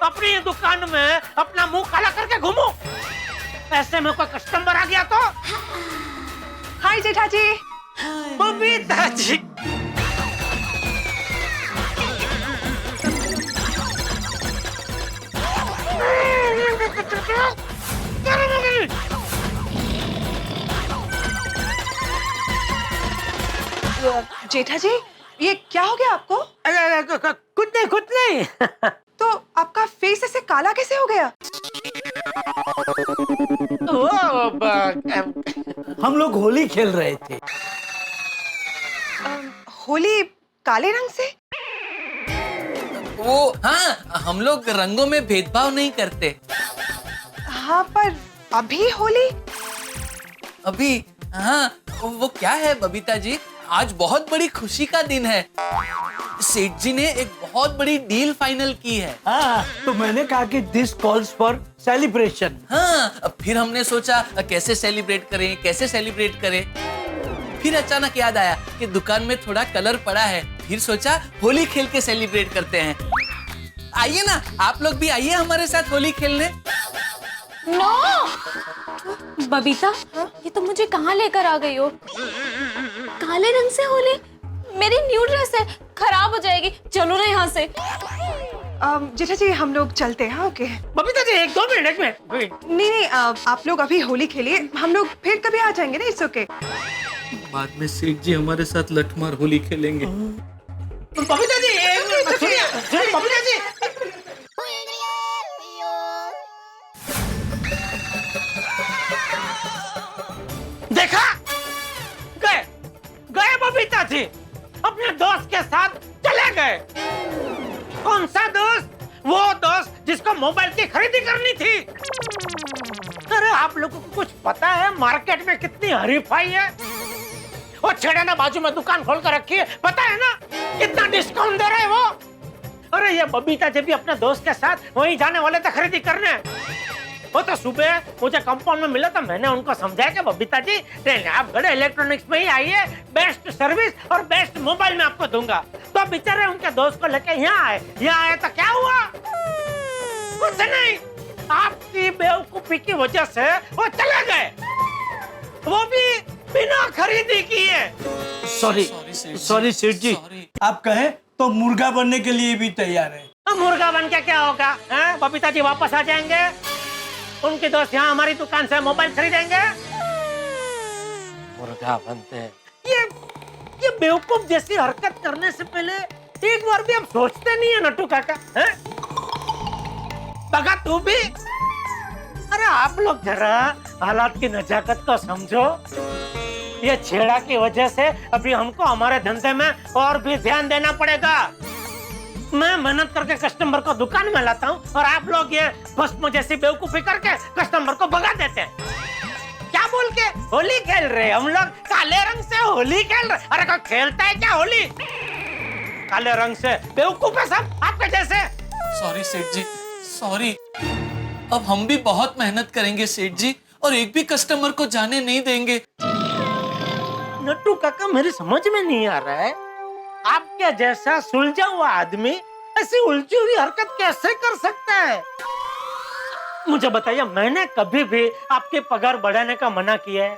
अपनी दुकान में अपना मुंह काला करके घूमूं? ऐसे में कोई कस्टमर आ गया तो? हाय जेठा जी। बबीता जी, जेठा जी, ये क्या हो गया आपको? कुछ नहीं। तो आपका फेस ऐसे काला कैसे हो गया? हम लोग होली खेल रहे थे। होली काले रंग से? वो, हाँ, हम लोग रंगों में भेदभाव नहीं करते। हाँ, पर अभी होली? अभी, हाँ, वो क्या है बबीता जी, आज बहुत बड़ी खुशी का दिन है। सेठ जी ने एक बहुत बड़ी डील फाइनल की है। हाँ, तो मैंने कहा कि दिस कॉल्स फॉर सेलिब्रेशन। हाँ, फिर हमने सोचा कैसे सेलिब्रेट करें। फिर अचानक याद आया कि दुकान में थोड़ा कलर पड़ा है, फिर सोचा होली खेल के सेलिब्रेट करते हैं। आइए ना, आप लोग भी आइए हमारे साथ होली खेलने। नो बबीता, ये तो मुझे कहाँ लेकर आ गई हो? काले रंग से होली, मेरी न्यू ड्रेस है, खराब हो जाएगी। चलो ना यहाँ से। जेठा जी हम लोग चलते हैं। ओके बबीता जी 1-2 मिनट में। नहीं, आप लोग अभी होली खेलिए, हम लोग फिर कभी आ जाएंगे ना। It's okay. बाद में सेठ जी हमारे साथ लठमार होली खेलेंगे। बबीता जी बबीता जी देखा, गए गए बबीता जी अपने दोस्त के साथ चले गए। कौन सा दोस्त? वो दोस्त जिसको मोबाइल की खरीदी करनी थी। अरे आप लोगों को कुछ पता है मार्केट में कितनी हरीफाई है? वो छेड़ा ना बाजू में दुकान खोल कर रखी है, पता है ना कितना डिस्काउंट दे रहे हैं वो। अरे ये बबीता जी भी अपने दोस्त के साथ वहीं जाने वाले थे खरीदी करने। वो तो सुबह मुझे कंपाउंड में मिला, तो मैंने उनको समझाया कि बबीता जी आप गड़े इलेक्ट्रॉनिक्स में ही आइए, बेस्ट सर्विस और बेस्ट मोबाइल में आपको दूंगा। तो बेचारे उनके दोस्त को लेके यहाँ आए तो क्या हुआ? कुछ नहीं, आपकी बेवकूफी की वजह से वो चले गए, वो भी बिना खरीदी किए। सॉरी सेठ जी, आप कहें तो मुर्गा बनने के लिए भी तैयार है। मुर्गा बन के क्या होगा? बबीता जी वापस आ जाएंगे, उनके दोस्त यहाँ हमारी दुकान से मोबाइल खरीदेंगे। मुर्गा बनते हैं। ये बेवकूफ जैसी हरकत करने से पहले एक बार भी हम सोचते नहीं है नट्टू काका। बगा तू भी, अरे आप लोग जरा हालात की नजाकत को समझो। ये छेड़ा की वजह से अभी हमको हमारे धंधे में और भी ध्यान देना पड़ेगा। मैं मेहनत करके कस्टमर को दुकान में लाता हूँ और आप लोग ये भस्म जैसी बेवकूफी करके कस्टमर को भगा देते हैं। क्या बोल के होली खेल रहे हम लोग? काले रंग से होली खेल रहे? अरे कोई खेलता है क्या होली काले रंग से? बेवकूफ है सब आपके जैसे। सॉरी सेठ जी, सॉरी। अब हम भी बहुत मेहनत करेंगे सेठ जी, और एक भी कस्टमर को जाने नहीं देंगे। नट्टू काका मेरी समझ में नहीं आ रहा है, आपके जैसा सुलझा हुआ आदमी ऐसी उलझी हुई हरकत कैसे कर सकता है? मुझे बताइए, मैंने कभी भी आपके पगार बढ़ाने का मना किया है?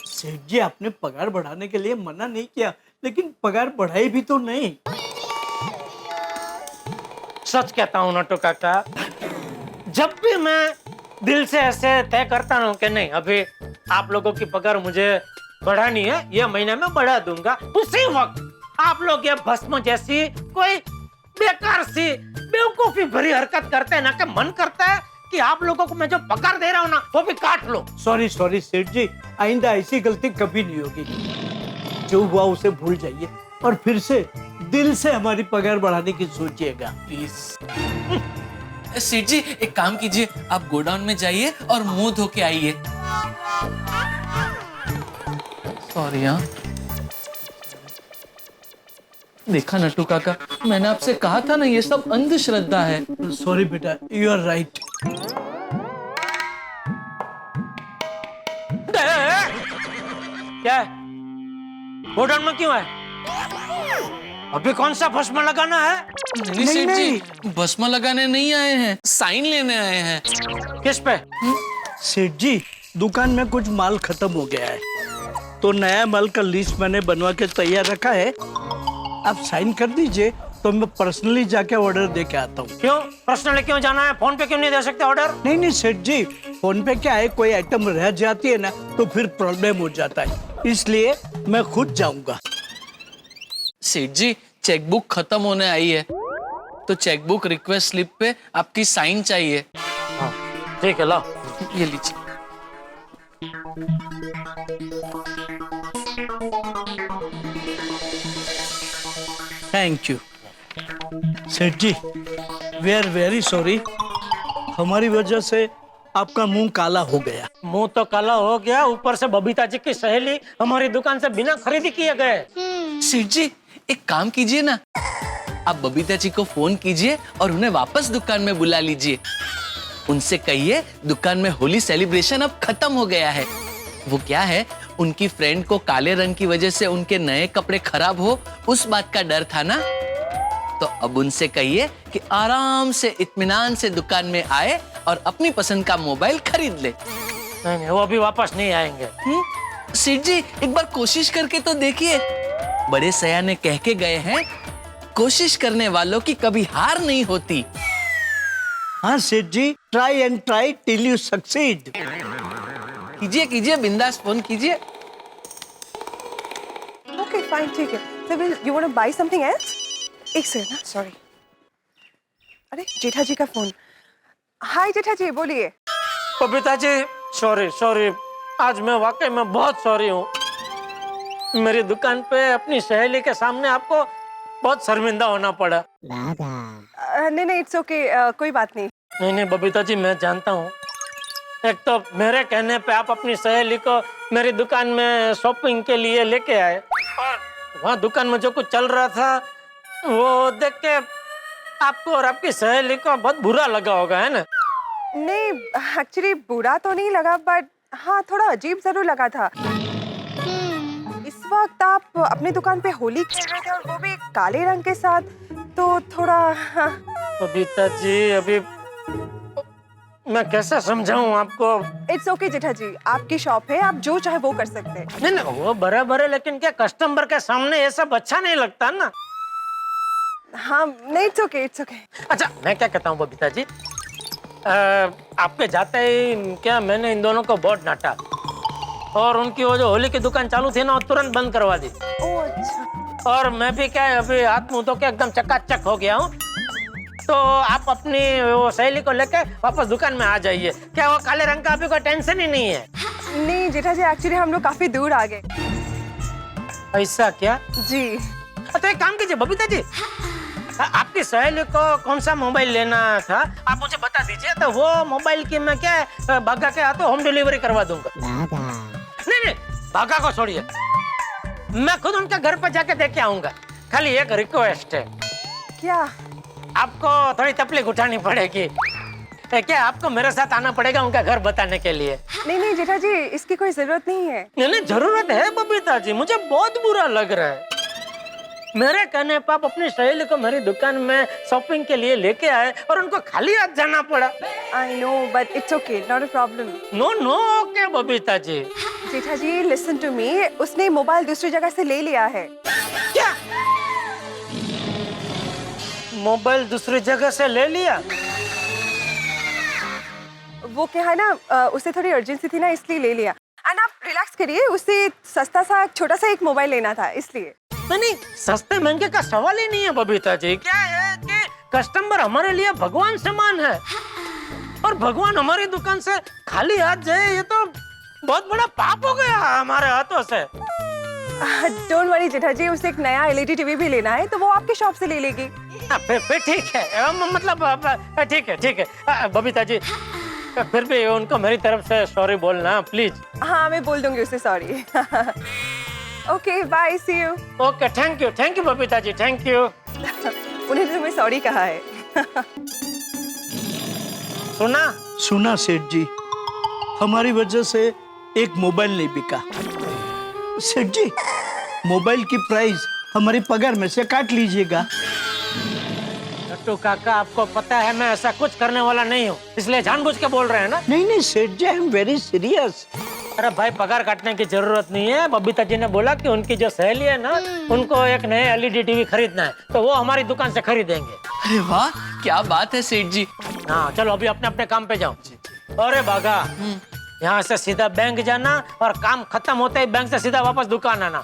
सेठ जी आपने पगार बढ़ाने के लिए मना नहीं किया, लेकिन पगार बढ़ाई भी तो नहीं। सच कहता हूँ नट्टू काका, जब भी मैं दिल से ऐसे तय करता हूँ कि नहीं अभी आप लोगों की पगार मुझे बढ़ानी है, ये महीने में बढ़ा दूंगा, उसी वक्त आप लोग ये भस्म जैसी कोई बेकार सी बेवकूफी भरी हरकत करते हैं ना, कि मन करता है कि आप लोगों को मैं जो पगार दे रहा हूँ ना वो भी काट लो। सॉरी सेठ जी, आइंदा ऐसी गलती कभी नहीं होगी। जो हुआ उसे भूल जाइए और फिर से दिल से हमारी पगार बढ़ाने की सोचिएगा प्लीज। सेठ जी एक काम कीजिए, आप गोडाउन में जाइए और मुंह धो के आइए। सॉरी। हाँ देखा नट्टू काका, मैंने आपसे कहा था ना ये सब अंधश्रद्धा है। सॉरी बेटा, यू आर राइट। क्या गोडाउन में क्यों है? अभी कौन सा भस्म लगाना है? नहीं सेठ जी, भस्म लगाने नहीं आए हैं, साइन लेने आए हैं। किस पे? सेठ जी दुकान में कुछ माल खत्म हो गया है, तो नया माल का लिस्ट मैंने बनवा के तैयार रखा है। आप साइन कर दीजिए तो मैं पर्सनली जाके ऑर्डर दे के आता हूँ। क्यों पर्सनली क्यों जाना है? फोन पे क्यों नहीं दे सकते ऑर्डर? नहीं सेठ जी, फोन पे क्या है, कोई आइटम रह जाती है ना तो फिर प्रॉब्लम हो जाता है, इसलिए मैं खुद जाऊंगा। सेठ जी चेकबुक खत्म होने आई है, तो चेकबुक रिक्वेस्ट स्लिप पे आपकी साइन चाहिए। ठीक है, लो ये लीजिए। थैंक यू सेठ जी, वी आर वेरी सॉरी, हमारी वजह से आपका मुंह काला हो गया। मुंह तो काला हो गया, ऊपर से बबीता जी की सहेली हमारी दुकान से बिना खरीदी किए गए। सेठ जी एक काम कीजिए ना, आप बबीता जी को फोन कीजिए और उन्हें वापस दुकान में बुला लीजिए। उनसे कहिए दुकान में होली सेलिब्रेशन अब खत्म हो गया है। वो क्या है, उनकी फ्रेंड को काले रंग की वजह से उनके नए कपड़े खराब हो, उस बात का डर था ना। तो अब उनसे कहिए कि आराम से इत्मीनान से दुकान में आए और अपनी पसंद का मोबाइल खरीद ले। नहीं, वो अभी वापस नहीं आएंगे। सेठ जी, एक बार कोशिश करके तो देखिए। बड़े सयाने कह के गए हैं, कोशिश करने वालों की कभी हार नहीं होती। हाँ Seth ji, try and try till you succeed. कीजिए कीजिए, बिंदास फोन कीजिए। ओके फाइन, ठीक है। Sybil, you want to buy something else? एक सेकंड ना, सॉरी। अरे जेठा जी का फोन। हाय जेठा जी, बोलिए। बबीता जी, सॉरी, आज मैं वाकई में बहुत सॉरी हूँ। मेरी दुकान पे अपनी सहेली के सामने आपको बहुत शर्मिंदा होना पड़ा। नहीं, इट्स ओके, कोई बात नहीं। नहीं बबीता जी, मैं जानता हूँ। एक तो मेरे कहने पे आप अपनी सहेली को मेरी दुकान में शॉपिंग के लिए लेके आए, और वहाँ दुकान में जो कुछ चल रहा था वो देख के आपको और आपकी सहेली को बहुत बुरा लगा होगा, है ना? नहीं, एक्चुअली बुरा तो नहीं लगा, बट हाँ थोड़ा अजीब जरूर लगा था। इस वक्त आप अपनी दुकान पे होली खेल रहे थे और वो भी काले रंग के साथ, तो थोड़ा हाँ। बबीता जी, अभी मैं कैसे समझाऊं आपको? इट्स ओके जेठा जी, आपकी शॉप है, आप जो चाहे वो कर सकते हैं। नहीं, वो बराबर है, लेकिन क्या कस्टमर के सामने ये सब अच्छा नहीं लगता ना? हाँ, नहीं, इट्स ओके। अच्छा, मैं क्या कहता हूँ बबीता जी, आपके जाते ही क्या मैंने इन दोनों को बहुत डांटा, और उनकी वो जो होली की दुकान चालू थी ना, वो तुरंत बंद करवा दी। ओह अच्छा। और मैं भी क्या अभी हाथ मुंह धो के एकदम चकाचक हो गया हूँ। तो आप अपनी वो सहेली को लेके वापस दुकान में आ जाइए। क्या वो काले रंग का अभी कोई टेंशन ही नहीं है? नहीं जेठा जी, एक्चुअली हम लोग काफी दूर आ गए। ऐसा क्या? जी। तो एक काम कीजिए बबीता जी, आपकी सहेली को कौन सा मोबाइल लेना था आप मुझे बता दीजिए, तो वो मोबाइल की मैं क्या भागा के हाथों होम डिलीवरी करवा दूंगा। नहीं, भागा को छोड़िए, मैं खुद उनके घर पर जाके देख के आऊंगा। खाली एक रिक्वेस्ट है। क्या? आपको थोड़ी तकलीफ उठानी पड़ेगी। क्या आपको मेरे साथ आना पड़ेगा उनका घर बताने के लिए? नहीं जेठा जी, इसकी कोई जरूरत नहीं है। नहीं, जरूरत है बबीता जी, मुझे बहुत बुरा लग रहा है। मेरे कहने पर आप अपनी सहेली को मेरी दुकान में शॉपिंग के लिए लेके आए और उनको खाली हाथ जाना पड़ा। I know, but it's okay, not a problem. No, okay Babita ji. Jetha ji, listen to me, उसने मोबाइल दूसरी जगह से ले लिया है। क्या? मोबाइल दूसरी जगह से ले लिया? वो क्या है ना, उसे थोड़ी अर्जेंसी थी ना, इसलिए ले लिया। एंड आप रिलैक्स करिए, उसे सस्ता सा छोटा सा एक मोबाइल लेना था, इसलिए। नहीं, सस्ते महंगे का सवाल ही नहीं है बबीता जी। क्या है कि कस्टमर हमारे लिए भगवान समान है, और भगवान हमारी दुकान से खाली हाथ जाए, ये तो बहुत बड़ा पाप हो गया हमारे हाथों से। डोंट वरी जेठा जी, उसे एक नया LED टीवी भी लेना है, तो वो आपके शॉप से ले लेगी। फिर ठीक है, मतलब ठीक है बबीता जी, फिर भी उनको मेरी तरफ से सॉरी बोलना प्लीज। हाँ, मैं बोल दूंगी उसे sorry. Okay, bye, see you. Okay, thank you Babita ji, thank you. उन्हें तो तुम्हें सॉरी कहा है। सुना सेठ जी, हमारी वजह से एक मोबाइल नहीं बिका। सेठ जी, मोबाइल की प्राइस हमारी पगार में से काट लीजिएगा। नट्टू काका, आपको पता है मैं ऐसा कुछ करने वाला नहीं हूँ, इसलिए जानबूझ के बोल रहे हैं ना? नहीं सेठ जी, आई एम वेरी सीरियस। अरे भाई, पगार काटने की जरूरत नहीं है। बबीता जी ने बोला कि उनकी जो सहेली है ना, उनको एक नए LED टीवी खरीदना है, तो वो हमारी दुकान से खरीदेंगे। अरे वाह, क्या बात है सेठ जी। हाँ, चलो अभी अपने अपने काम पे जाओ। अरे बागा, यहाँ से सीधा बैंक जाना, और काम खत्म होते ही बैंक से सीधा वापस दुकान आना।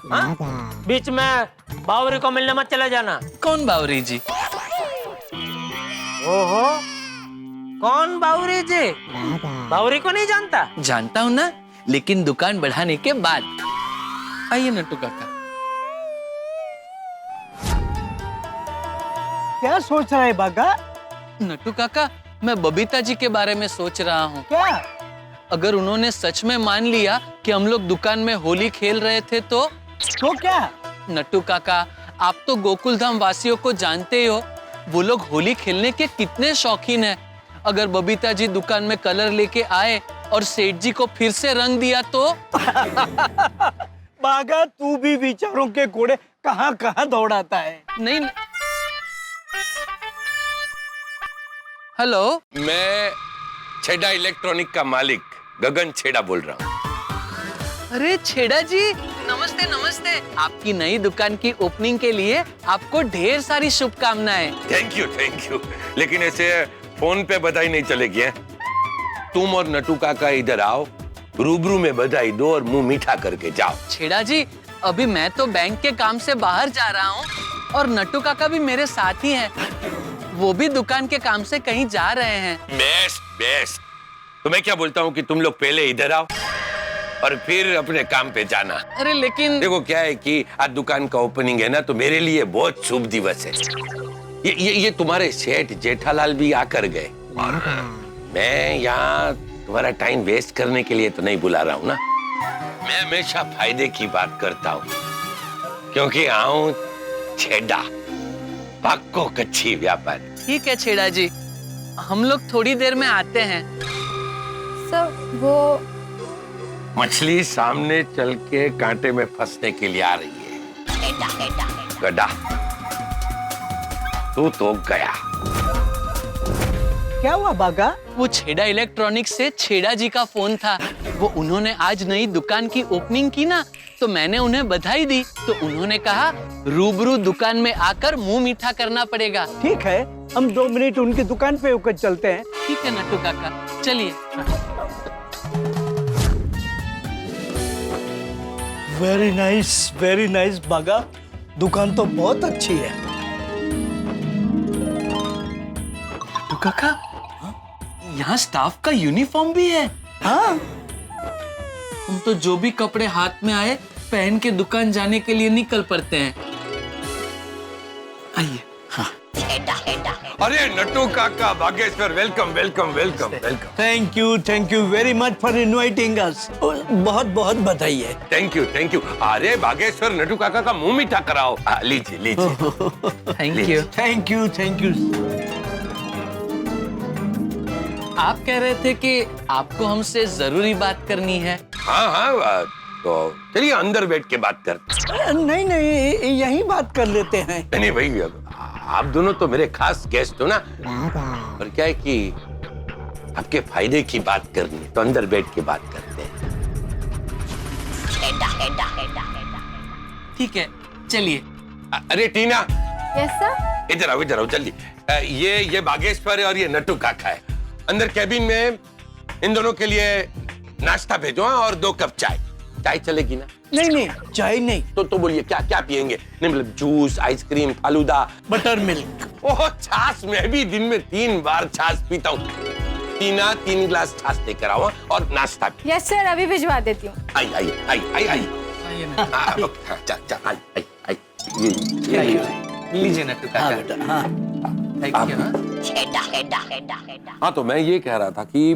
बीच में बावरी को मिलने मत चले जाना। कौन बावरी जी? ओहो, कौन बावरी जी? बावरी को नहीं जानता? जानता हूँ ना, लेकिन दुकान बढ़ाने के बाद। आइए नट्टू काका। क्या सोच रहा है बागा? नट्टू काका, मैं बबीता जी के बारे में सोच रहा हूँ। क्या? अगर उन्होंने सच में मान लिया कि हम लोग दुकान में होली खेल रहे थे, तो क्या? नट्टू काका, आप तो गोकुल धाम वासियों को जानते ही हो, वो लोग होली खेलने के कितने शौकीन हैं। अगर बबीता जी दुकान में कलर लेके आए और सेठ जी को फिर से रंग दिया तो? बागा, तू भी विचारों के घोड़े कहाँ कहाँ दौड़ाता है। नहीं। हेलो, मैं छेड़ा इलेक्ट्रॉनिक का मालिक गगन छेड़ा बोल रहा हूँ। अरे छेड़ा जी, नमस्ते नमस्ते। आपकी नई दुकान की ओपनिंग के लिए आपको ढेर सारी शुभकामनाएं। Thank you. लेकिन ऐसे फोन पे बधाई नहीं चलेगी है? तुम और नटू काका इधर आओ, रूबरू में बधाई दो और मुंह मीठा करके जाओ। छेड़ा जी, अभी मैं तो बैंक के काम से बाहर जा रहा हूँ और नट्टू काका भी मेरे साथ ही हैं। वो भी दुकान के काम से कहीं जा रहे हैं। बेस्ट। तो मैं क्या बोलता हूँ कि तुम लोग पहले इधर आओ और फिर अपने काम पे जाना। अरे लेकिन देखो क्या है कि आज दुकान का ओपनिंग है ना, तो मेरे लिए बहुत शुभ दिवस है। ये तुम्हारे सेठ जेठालाल भी आकर गए और मैं यहाँ तुम्हारा टाइम वेस्ट करने के लिए तो नहीं बुला रहा हूँ ना। मैं हमेशा फायदे की बात करता हूँ, क्योंकि आऊं छेड़ा पक्को कच्ची व्यापार। ठीक है छेड़ा जी, हम लोग थोड़ी देर में आते हैं। सर वो मछली सामने चल के कांटे में फंसने के लिए आ रही है। गड्ढा तू तो गया। क्या हुआ बागा? वो छेड़ा इलेक्ट्रॉनिक्स से छेड़ा जी का फोन था। वो उन्होंने आज नई दुकान की ओपनिंग की ना, तो मैंने उन्हें बधाई दी। तो उन्होंने कहा रूबरू दुकान में आकर मुंह मीठा करना पड़ेगा। ठीक है, हम 2 मिनट उनकी दुकान पे होकर चलते हैं। ठीक है नट्टू काका, चलिए। वेरी नाइस बागा, दुकान तो बहुत अच्छी है। नट्टू काका, यहाँ स्टाफ का यूनिफॉर्म भी है। हाँ, हम तो जो भी कपड़े हाथ में आए पहन के दुकान जाने के लिए निकल पड़ते हैं। आइए। हाँ। अरे नट्टू काका, Bageshwar, welcome. Thank you very much for inviting us. बहुत बहुत बधाई है। Thank you. अरे बागेश्वर, नट्टू काका का मुंह मीठा कराओ। लीजिए। Thank you. आप कह रहे थे कि आपको हमसे जरूरी बात करनी है। हाँ, तो चलिए अंदर बैठ के बात करते। नहीं, यहीं बात कर लेते हैं। नहीं भाई, आप दोनों तो मेरे खास गेस्ट हो ना, और क्या है कि आपके फायदे की बात करनी है, तो अंदर बैठ के बात करते हैं। ठीक है, चलिए। अरे टीना, यस सर। इधर आओ जल्दी। ये बागेश्वर है और ये नट्टू काका है। अंदर कैबिन में इन दोनों के लिए नाश्ता भेजो और 2 कप चाय चलेगी ना? नहीं, चाय नहीं। तो बोलिए क्या पियेंगे? नहीं मतलब juice, ice cream, falooda, butter milk. Oh छाछ, मैं भी दिन में 3 बार छाछ पीता हूँ। 3 गिलास छाछ लेकर आओ और नाश्ता। यस सर, अभी भिजवा देती हूँ। आई। लीजिए नट्टू काका। Thank you. हाँ, तो मैं ये कह रहा था कि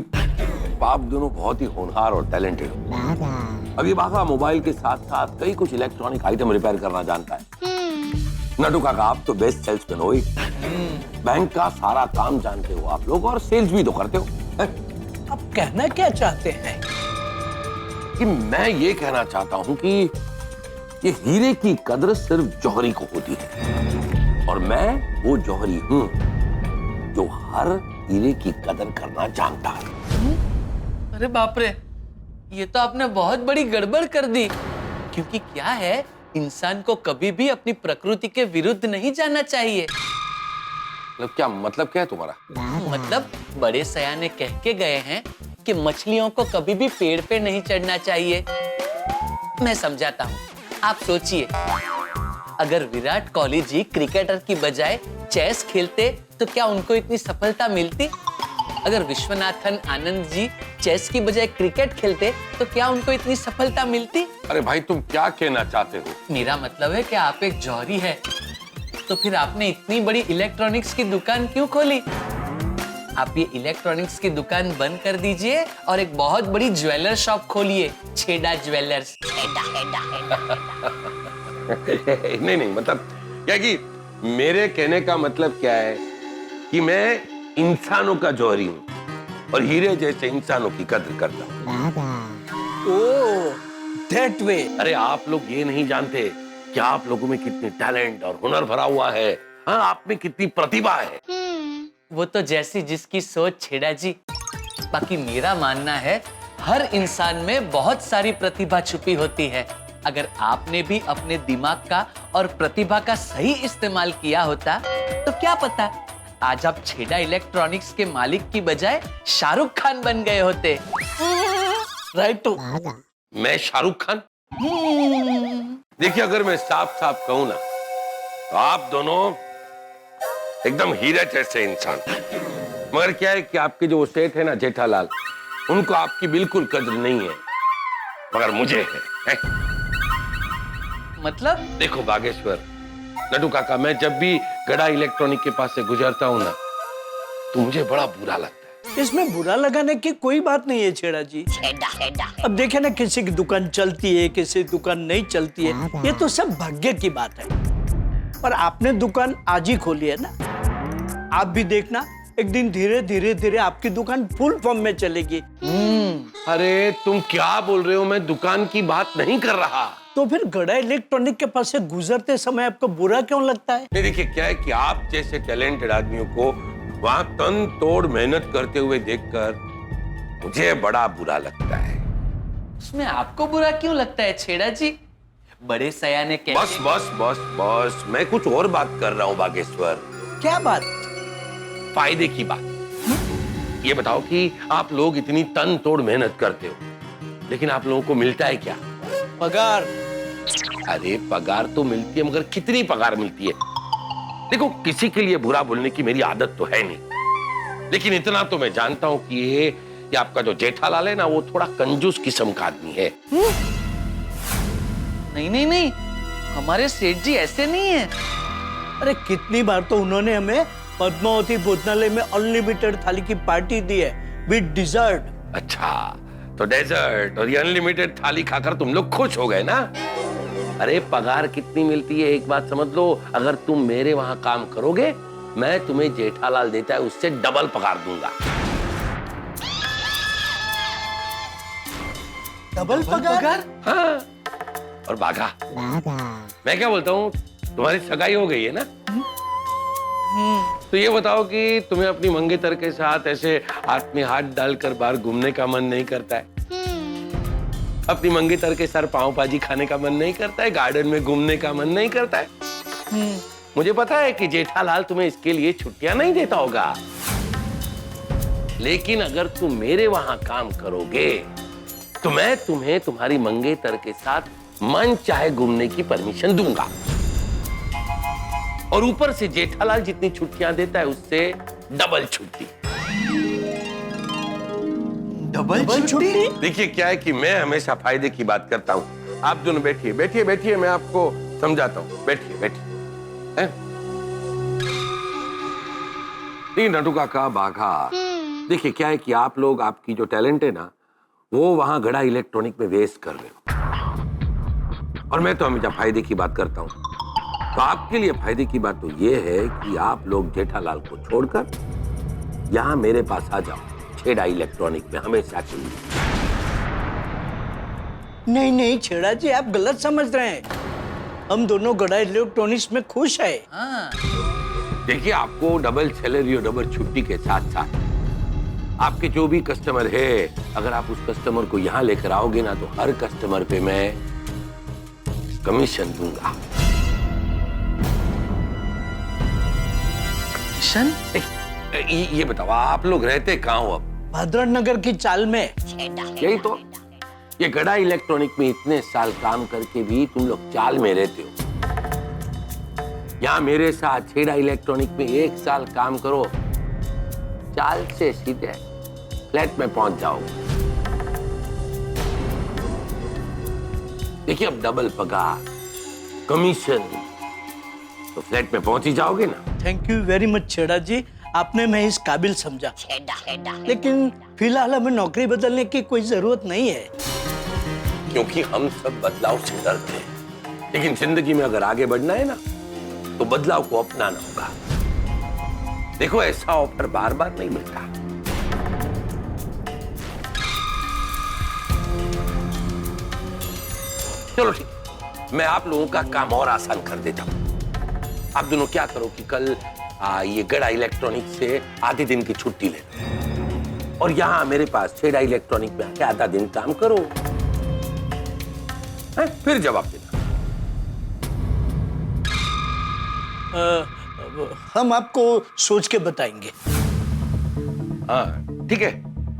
आप दोनों बहुत ही होनहार और टैलेंटेड हो। अब ये बागा मोबाइल के साथ साथ कई कुछ इलेक्ट्रॉनिक आइटम रिपेयर करना जानता है। नट्टू काका, आप तो बेस्ट सेल्समैन हो ही। बैंक का सारा काम जानते हो आप लोग, और सेल्स भी तो करते हो। आप कहना क्या चाहते हैं? कि मैं ये कहना चाहता हूँ कि ये हीरे की कदर सिर्फ जौहरी को होती है, और मैं वो जौहरी हूँ जो हर हीरे की कदर करना जानता है। अरे बाप रे, ये तो आपने बहुत बड़ी गड़बड़ कर दी। क्योंकि क्या है, इंसान को कभी भी अपनी प्रकृति के विरुद्ध नहीं जाना चाहिए। मतलब क्या है तुम्हारा? मतलब बड़े सयाने कह के गए हैं कि मछलियों को कभी भी पेड़ पे नहीं चढ़ना चाहिए। मैं समझाता हूँ, आप सोचिए, अगर विराट कोहली जी क्रिकेटर की बजाय चेस खेलते तो क्या उनको इतनी सफलता मिलती? अगर विश्वनाथन आनंद जी चेस की बजाय क्रिकेट खेलते तो क्या उनको इतनी सफलता मिलती? अरे भाई, तुम क्या कहना चाहते हो? मेरा मतलब है कि आप एक जौहरी है, तो फिर आपने इतनी बड़ी इलेक्ट्रॉनिक्स की दुकान क्यों खोली? आप ये इलेक्ट्रॉनिक्स की दुकान बंद कर दीजिए और एक बहुत बड़ी ज्वेलर शॉप खोलिए, छेड़ा ज्वेलर्स। नहीं, मतलब क्या कि मेरे कहने का मतलब क्या है कि मैं इंसानों का जौहरी हूँ, और हीरे जैसे इंसानों की कद्र करता हूँ। ओह, दैट वे। अरे आप लोग ये नहीं जानते कि आप लोगों में कितनी टैलेंट और हुनर भरा हुआ है। हाँ, आप में कितनी प्रतिभा है। वो तो जैसी जिसकी सोच छेड़ा जी। बाकी मेरा मानना है हर इंसान में बहुत सारी प्रतिभा छुपी होती है। अगर आपने भी अपने दिमाग का और प्रतिभा का सही इस्तेमाल किया होता तो क्या पता आज आप छेड़ा इलेक्ट्रॉनिक्स के मालिक की बजाय शाहरुख खान बन गए होते। Right to. मैं शाहरुख खान? देखिए, अगर मैं साफ साफ कहूं ना तो आप दोनों एकदम हीरे जैसे इंसान। मगर क्या है कि आपके जो सेठ है ना जेठालाल, उनको आपकी बिल्कुल कद्र नहीं है, मगर मुझे है। मतलब? देखो बागेश्वर, नटू काका, मैं जब भी गड़ा इलेक्ट्रॉनिक के पास से गुजरता हूँ ना तो मुझे बड़ा बुरा लगता है। इसमें बुरा लगाने की कोई बात नहीं है छेड़ा जी। अब देखे ना, किसी की दुकान चलती है, किसी की दुकान नहीं चलती है, ये तो सब भाग्य की बात है। पर आपने दुकान आज ही खोली है ना, आप भी देखना एक दिन धीरे धीरे धीरे आपकी दुकान फुल फॉर्म में चलेगी। अरे तुम क्या बोल रहे हो? मैं दुकान की बात नहीं कर रहा। तो फिर गड़ा इलेक्ट्रॉनिक के पास से गुजरते समय आपको बुरा क्यों लगता है? नहीं, देखिए क्या है कि आप जैसे टैलेंटेड आदमियों को वहां तन तोड़ मेहनत करते हुए देखकर मुझे बड़ा बुरा लगता है। उसमें आपको बुरा क्यों लगता है छेड़ा जी? बड़े सयाने कहते बस बस बस बस, मैं कुछ और बात कर रहा हूँ बागेश्वर। क्या बात? फायदे की बात। ये बताओ कि आप लोग इतनी तन तोड़ मेहनत करते हो, लेकिन आप लोगों को मिलता है क्या? पगार। अरे पगार तो मिलती है, मगर कितनी पगार मिलती है? देखो, किसी के लिए बुरा बोलने की मेरी आदत तो है नहीं, लेकिन इतना तो मैं जानता हूं कि ये आपका जो जेठालाल है ना, वो थोड़ा कंजूस किस्म का आदमी है। नहीं नहीं नहीं, हमारे सेठ जी ऐसे नहीं है। अरे कितनी बार तो उन्होंने हमें पद्मावती भोजनालय में अनलिमिटेड थाली की पार्टी दी है विद डिजर्ट। अच्छा, तो डेजर्ट और ये अनलिमिटेड थाली खाकर तुम लोग खुश हो गए ना? अरे पगार कितनी मिलती है एक बात समझ लो, अगर तुम मेरे वहां काम करोगे, मैं तुम्हें जेठालाल देता है उससे डबल पगार दूंगा। डबल पगार? हाँ। और बाघा, मैं क्या बोलता हूँ, तुम्हारी सगाई हो गई है ना? तो ये बताओ कि तुम्हें अपनी मंगेतर के साथ ऐसे हाथ में हाथ डालकर बाहर घूमने का मन नहीं करता है? अपनी मंगेतर के सर पाव भाजी खाने का मन नहीं करता है? गार्डन में घूमने का मन नहीं करता है? मुझे पता है कि जेठालाल तुम्हें इसके लिए छुट्टियां नहीं देता होगा, लेकिन अगर तुम मेरे वहां काम करोगे तो मैं तुम्हें तुम्हारी मंगेतर के साथ मन चाहे घूमने की परमिशन दूंगा, और ऊपर से जेठालाल जितनी छुट्टियां देता है उससे डबल छुट्टी। डबल छुट्टी? देखिए क्या है कि मैं हमेशा फायदे की बात करता हूँ। आप दोनों बैठिए बैठिए बैठिए, मैं आपको समझाता हूँ। बैठिए बैठिए। नटू काका, बाघा, देखिए क्या है कि आप लोग, आपकी जो टैलेंट है ना, वो वहां गड़ा इलेक्ट्रॉनिक में वेस्ट कर रहे हो, और मैं तो हमेशा फायदे की बात करता हूँ। तो आपके लिए फायदे की बात तो ये है कि आप लोग जेठालाल को छोड़कर यहाँ मेरे पास आ जाओ, छेड़ा इलेक्ट्रॉनिक में हमेशा के लिए। नहीं नहीं छेड़ा जी, आप गलत समझ रहे हैं। हम दोनों गड़ा इलेक्ट्रॉनिक्स में खुश है। देखिए, आपको डबल सैलरी और डबल छुट्टी के साथ साथ आपके जो भी कस्टमर है, अगर आप उस कस्टमर को यहाँ लेकर आओगे ना, तो हर कस्टमर पे मैं कमीशन दूंगा। कमीशन? ये बताओ, आप लोग रहते कहाँ हो अब? भद्रन नगर की चाल में। यही तो, ये गड़ा इलेक्ट्रॉनिक में इतने साल काम करके भी तुम लोग चाल में रहते हो। यहाँ मेरे साथ छेड़ा इलेक्ट्रॉनिक में 1 साल काम करो, चाल से सीधे फ्लैट में पहुंच जाओगे। देखिए, अब डबल पगार, कमीशन, तो फ्लैट में पहुंच ही जाओगे ना। थैंक यू वेरी मच छेड़ा जी, आपने मैं इस काबिल समझा। लेकिन फिलहाल हमें नौकरी बदलने की कोई जरूरत नहीं है, क्योंकि हम सब बदलाव से डरते हैं। लेकिन जिंदगी में अगर आगे बढ़ना है ना, तो बदलाव को अपनाना होगा। देखो, ऐसा ऑफर बार बार नहीं मिलता। चलो ठीक है, मैं आप लोगों का काम और आसान कर देता हूँ। आप दोनों क्या करो कि कल ये गड़ा इलेक्ट्रॉनिक से आधे दिन की छुट्टी ले लो और यहाँ मेरे पास छेड़ा इलेक्ट्रॉनिक में आके आधा दिन काम करो, फिर जवाब देना। हम आपको सोच के बताएंगे। हाँ ठीक है,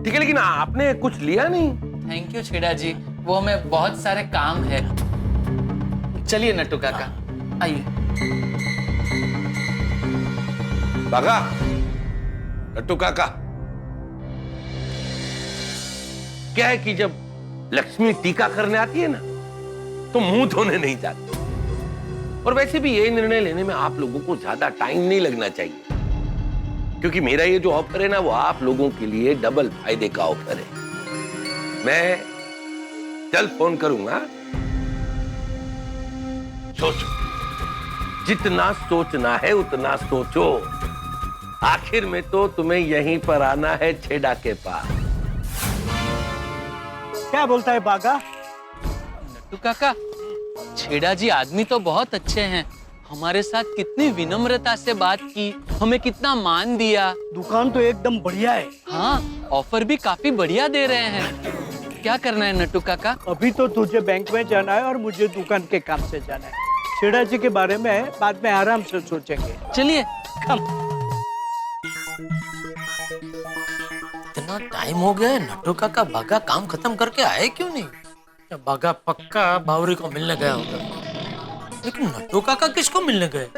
ठीक है, लेकिन आपने कुछ लिया नहीं। थैंक यू छेड़ा जी, वो हमें बहुत सारे काम है। चलिए नट्टू काका, आइए। बागा, नट्टू काका, क्या है कि जब लक्ष्मी टीका करने आती है ना तो मुंह धोने नहीं जाती। और वैसे भी ये निर्णय लेने में आप लोगों को ज्यादा टाइम नहीं लगना चाहिए, क्योंकि मेरा ये जो ऑफर है ना वो आप लोगों के लिए डबल फायदे का ऑफर है। मैं कल फोन करूंगा, सोचो, जितना सोचना है उतना सोचो। आखिर में तो तुम्हें यहीं पर आना है छेड़ा के पास। क्या बोलता है बागा? नट्टू काका, छेड़ा जी आदमी तो बहुत अच्छे हैं, हमारे साथ कितनी विनम्रता से बात की, हमें कितना मान दिया। दुकान तो एकदम बढ़िया है। हाँ, ऑफर भी काफी बढ़िया दे रहे हैं। क्या करना है नट्टू काका? अभी तो तुझे बैंक में जाना है और मुझे दुकान के काम से जाना है। छेड़ा जी के बारे में बाद में आराम से सोचेंगे। चलिए। इतना टाइम हो गया है, नट्टू काका बागा काम खत्म करके आए क्यों नहीं? बागा पक्का बावरी को मिलने गया होगा, लेकिन नट्टू काका किसको मिलने गए?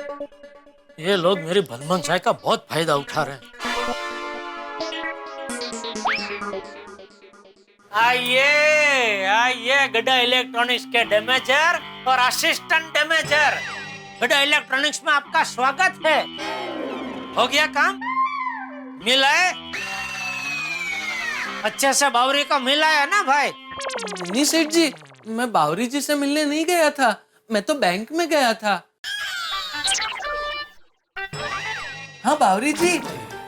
ये लोग मेरी भलमनसाई का बहुत फायदा उठा रहे हैं। आइए आइए गड्ढा इलेक्ट्रॉनिक्स के डैमेजर और असिस्टेंट डैमेजर। गड्ढा इलेक्ट्रॉनिक्स में आपका स्वागत है। हो गया काम? मिला है? अच्छे से बावरी को मिला है ना भाई? नहीं सेठ जी, मैं बावरी जी से मिलने नहीं गया था, मैं तो बैंक में गया था। हाँ बावरी जी,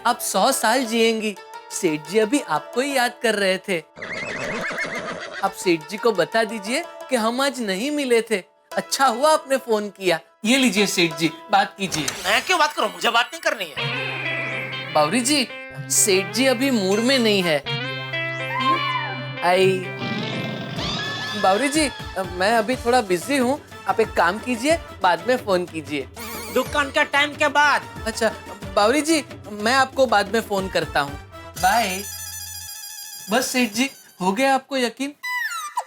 आप 100 साल जिएंगी। सेठ जी अभी आपको ही याद कर रहे थे। आप सेठ जी को बता दीजिए कि हम आज नहीं मिले थे। अच्छा हुआ आपने फोन किया। ये लीजिए सेठ जी, बात कीजिए। मैं क्यों बात करूं? मुझे बात नहीं करनी है। बावरी जी, सेठ जी अभी मूड में नहीं है। आई बावरी जी, मैं अभी थोड़ा बिजी हूँ, आप एक काम कीजिए, बाद में फोन कीजिए। दुकान के टाइम के बाद। अच्छा बावरी जी, मैं आपको बाद में फोन करता हूँ। बाय। बस सेठ जी, हो गया आपको यकीन?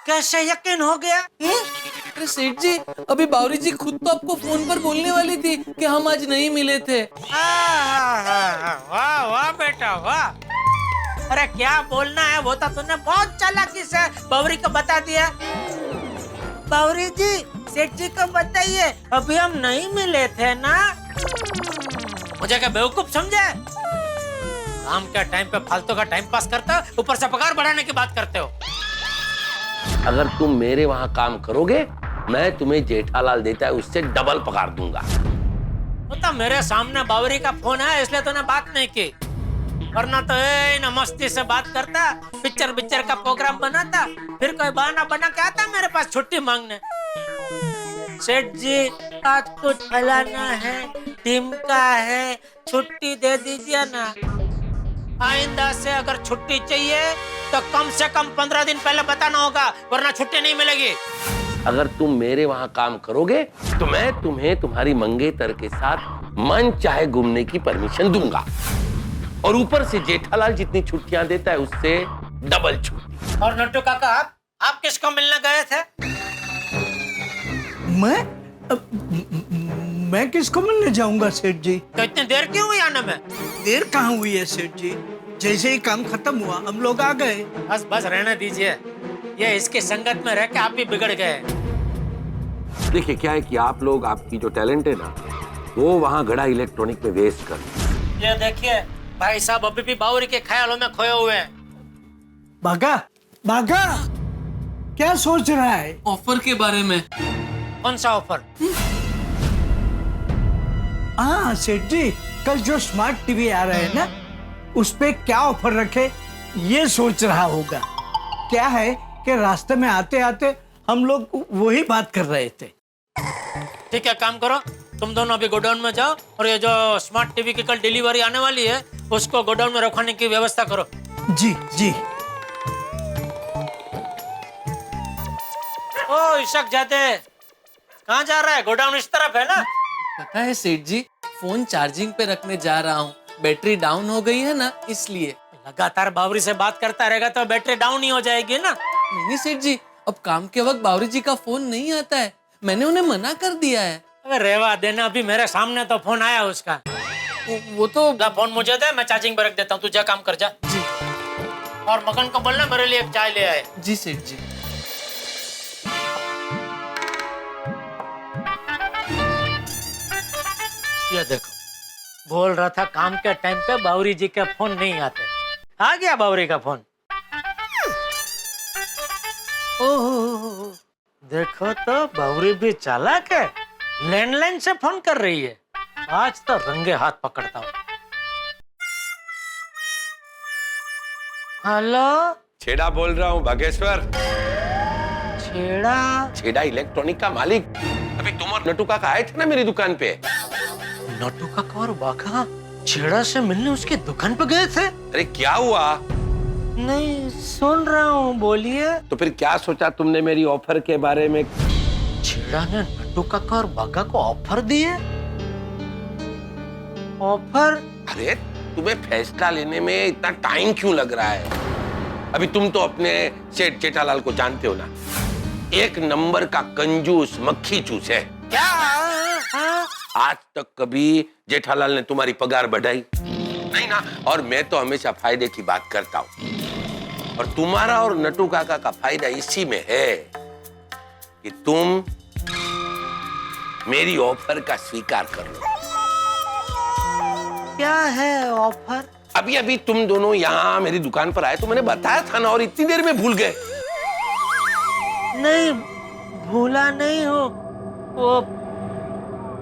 कैसे यकीन हो गया? अरे सेठ जी, अभी बावरी जी खुद तो आपको फोन पर बोलने वाली थी कि हम आज नहीं मिले थे। वाह वाह बेटा वाह। अरे क्या बोलना है वो तो तूने बहुत चालाकी से बावरी को बता दिया। बावरी जी, सेठ जी को बताइए अभी हम नहीं मिले थे ना। मुझे क्या बेवकूफ समझे? काम के टाइम पे फालतू का टाइम पास करते हो, ऊपर से पगार बढ़ाने की बात करते हो। अगर तुम मेरे वहां काम करोगे, मैं तुम्हें जेठालाल देता है उससे डबल पगार दूंगा। तो मेरे सामने बावरी का फोन है इसलिए तूने बात नहीं की, वरना तो न मस्ती से बात करता, पिक्चर का प्रोग्राम बनाता, फिर कोई बहाना बना के आता मेरे पास छुट्टी मांगने। सेठ जी आज कुछ फलाना है, टीम का है, छुट्टी दे दीजिए ना। आइंदा से अगर छुट्टी चाहिए तो कम से कम 15 दिन पहले बताना होगा, वरना छुट्टी नहीं मिलेगी। अगर तुम मेरे वहां काम करोगे तो मैं तुम्हें तुम्हारी मंगेतर के साथ मन चाहे घूमने की परमिशन दूंगा, और ऊपर से जेठालाल जितनी छुट्टियां देता है उससे डबल छुट्टी। और नट्टू काका, आप किसको मिलने गए थे? मैं किसको मिलने जाऊंगा सेठ जी? तो इतनी देर क्यों हुई आने में? देर कहाँ हुई है सेठ जी? जैसे ही काम खत्म हुआ हम लोग आ गए। बस बस रहने दीजिए, ये इसकी संगत में रह के आप भी बिगड़ गए। देखिए क्या है कि आप लोग, आपकी जो टैलेंट है ना वो वहाँ गड़ा इलेक्ट्रॉनिक में वेस्ट कर। ये देखिए भाई साहब अभी भी बावरी के ख्यालों में खोए हुए हैं। बागा, बागा, क्या सोच रहा है? ऑफर के बारे में। कौन सा ऑफर? हाँ सेठ जी, कल जो स्मार्ट टीवी आ रहे हैं ना, उस पे क्या ऑफर रखे ये सोच रहा होगा। क्या है कि रास्ते में आते आते हम लोग वही बात कर रहे थे। ठीक है, काम करो, तुम दोनों अभी गोडाउन में जाओ और ये जो स्मार्ट टीवी की कल डिलीवरी आने वाली है उसको गोडाउन में रखवाने की व्यवस्था करो। जी जी। ओ इशक जाते, कहाँ जा रहा है? गोडाउन इस तरफ है ना? पता है सेठ जी, फोन चार्जिंग पे रखने जा रहा हूँ, बैटरी डाउन हो गई है ना इसलिए। लगातार बावरी से बात करता रहेगा तो बैटरी डाउन ही हो जाएगी ना। नहीं सेठ जी, अब काम के वक्त बावरी जी का फोन नहीं आता है, मैंने उन्हें मना कर दिया है। अबे रेवा देना, अभी मेरे सामने तो फोन आया उसका। वो तो फोन मुझे दे, मैं चार्जिंग पे रख देता हूँ, तू जा काम कर जा। जी। और मगन को बोलना मेरे लिए एक चाय ले आए। जी सेठ जी। ये देखो, बोल रहा था काम के टाइम पे बावरी जी के फोन नहीं आते, आ गया बावरी का फोन। ओह देखो तो बावरी भी चालाक है, लैंडलाइन से फोन कर रही है। आज तो रंगे हाथ पकड़ता हूँ। हेलो, छेड़ा बोल रहा हूँ भागेश्वर। छेड़ा? छेड़ा इलेक्ट्रॉनिक का मालिक। अभी तुम और नटू काका आए थे ना मेरी दुकान पे। नटू काका और बाका छेड़ा से मिलने उसकी दुकान पे गए थे? अरे क्या हुआ? नहीं सुन रहा हूँ, बोलिए। तो फिर क्या सोचा तुमने मेरी ऑफर के बारे में? छेड़ा ने नटू काका और बागा को ऑफर दिए? ऑफर? अरे तुम्हें फैसला लेने में इतना टाइम क्यों लग रहा है? अभी तुम तो अपने सेठ जेठालाल को जानते हो ना, एक नंबर का कंजूस मक्खी चूस है। क्या? हाँ? आज तक कभी जेठालाल ने तुम्हारी पगार बढ़ाई नहीं ना, और मैं तो हमेशा फायदे की बात करता हूँ। और तुम्हारा और नटू काका का फायदा इसी में है कि तुम मेरी ऑफर का स्वीकार कर लो। क्या है ऑफर? अभी अभी तुम दोनों यहाँ मेरी दुकान पर आए तो मैंने बताया था ना, और इतनी देर में भूल गए। नहीं भूला नहीं हूँ, वो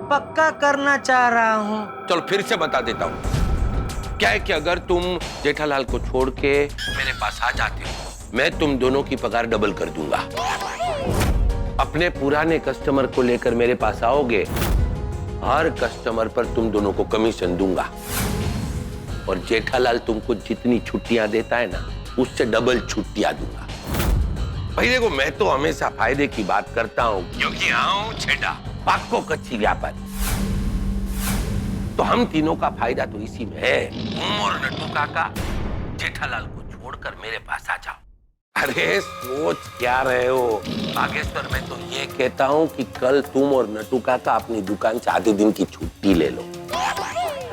पक्का करना चाह रहा हूँ। चलो फिर से बता देता हूँ। क्या है कि अगर तुम जेठालाल को छोड़ के मेरे पास आ जाते हो, मैं तुम दोनों की पगार डबल कर दूंगा। अपने पुराने कस्टमर को लेकर मेरे पास आओगे, हर कस्टमर पर तुम दोनों को कमीशन दूंगा, और जेठालाल तुमको जितनी छुट्टियां देता है ना, उससे डबल छुट्टियां दूंगा। भाई देखो, मैं तो हमेशा फायदे की बात करता हूँ, क्योंकि हूँ छेड़ा पाको कच्ची व्यापारी। तो हम तीनों का फायदा तो इसी में है। तुम और नटू काका जेठालाल को छोड़कर मेरे पास आ जाओ। अरे सोच क्या रहे हो बागेश्वर? मैं तो ये कहता हूँ कि कल तुम और नटू काका अपनी दुकान से आधे दिन की छुट्टी ले लो।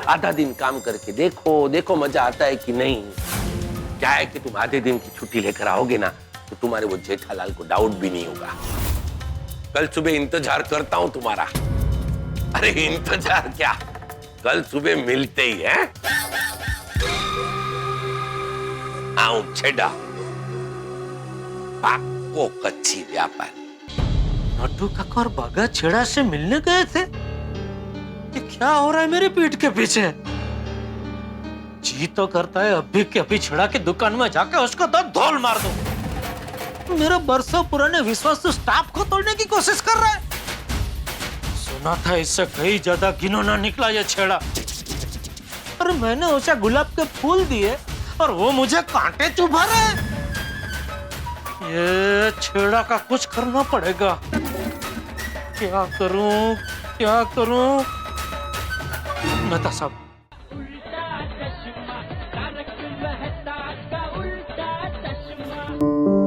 आधा दिन काम करके देखो, देखो मजा आता है कि नहीं। क्या है कि तुम आधे दिन की छुट्टी लेकर आओगे ना, तो तुम्हारे वो जेठालाल को डाउट भी नहीं होगा। कल सुबह इंतजार करता हूँ तुम्हारा। अरे इंतजार क्या, कल सुबह मिलते ही है। आओ छेड़ा पाको कच्ची व्यापारी। नटू काका और बागा छेड़ा से मिलने गए थे? ये क्या हो रहा है मेरी पीठ के पीछे? जी तो करता है अभी के अभी छेड़ा की दुकान में जाकर उसको तो धौल मार दो। मेरा बरसों पुराने विश्वास तो स्टाफ को तोड़ने की कोशिश कर रहा है। सुना था इससे कहीं ज्यादा घिनौना निकला ये छेड़ा। अरे मैंने उसे गुलाब के फूल दिए और वो मुझे कांटे चुभा रहा है। ये छेड़ा का कुछ करना पड़ेगा। क्या करूं, क्या करूं? मेहता साहब, उल्टा चश्मा, तारक मेहता का उल्टा चश्मा।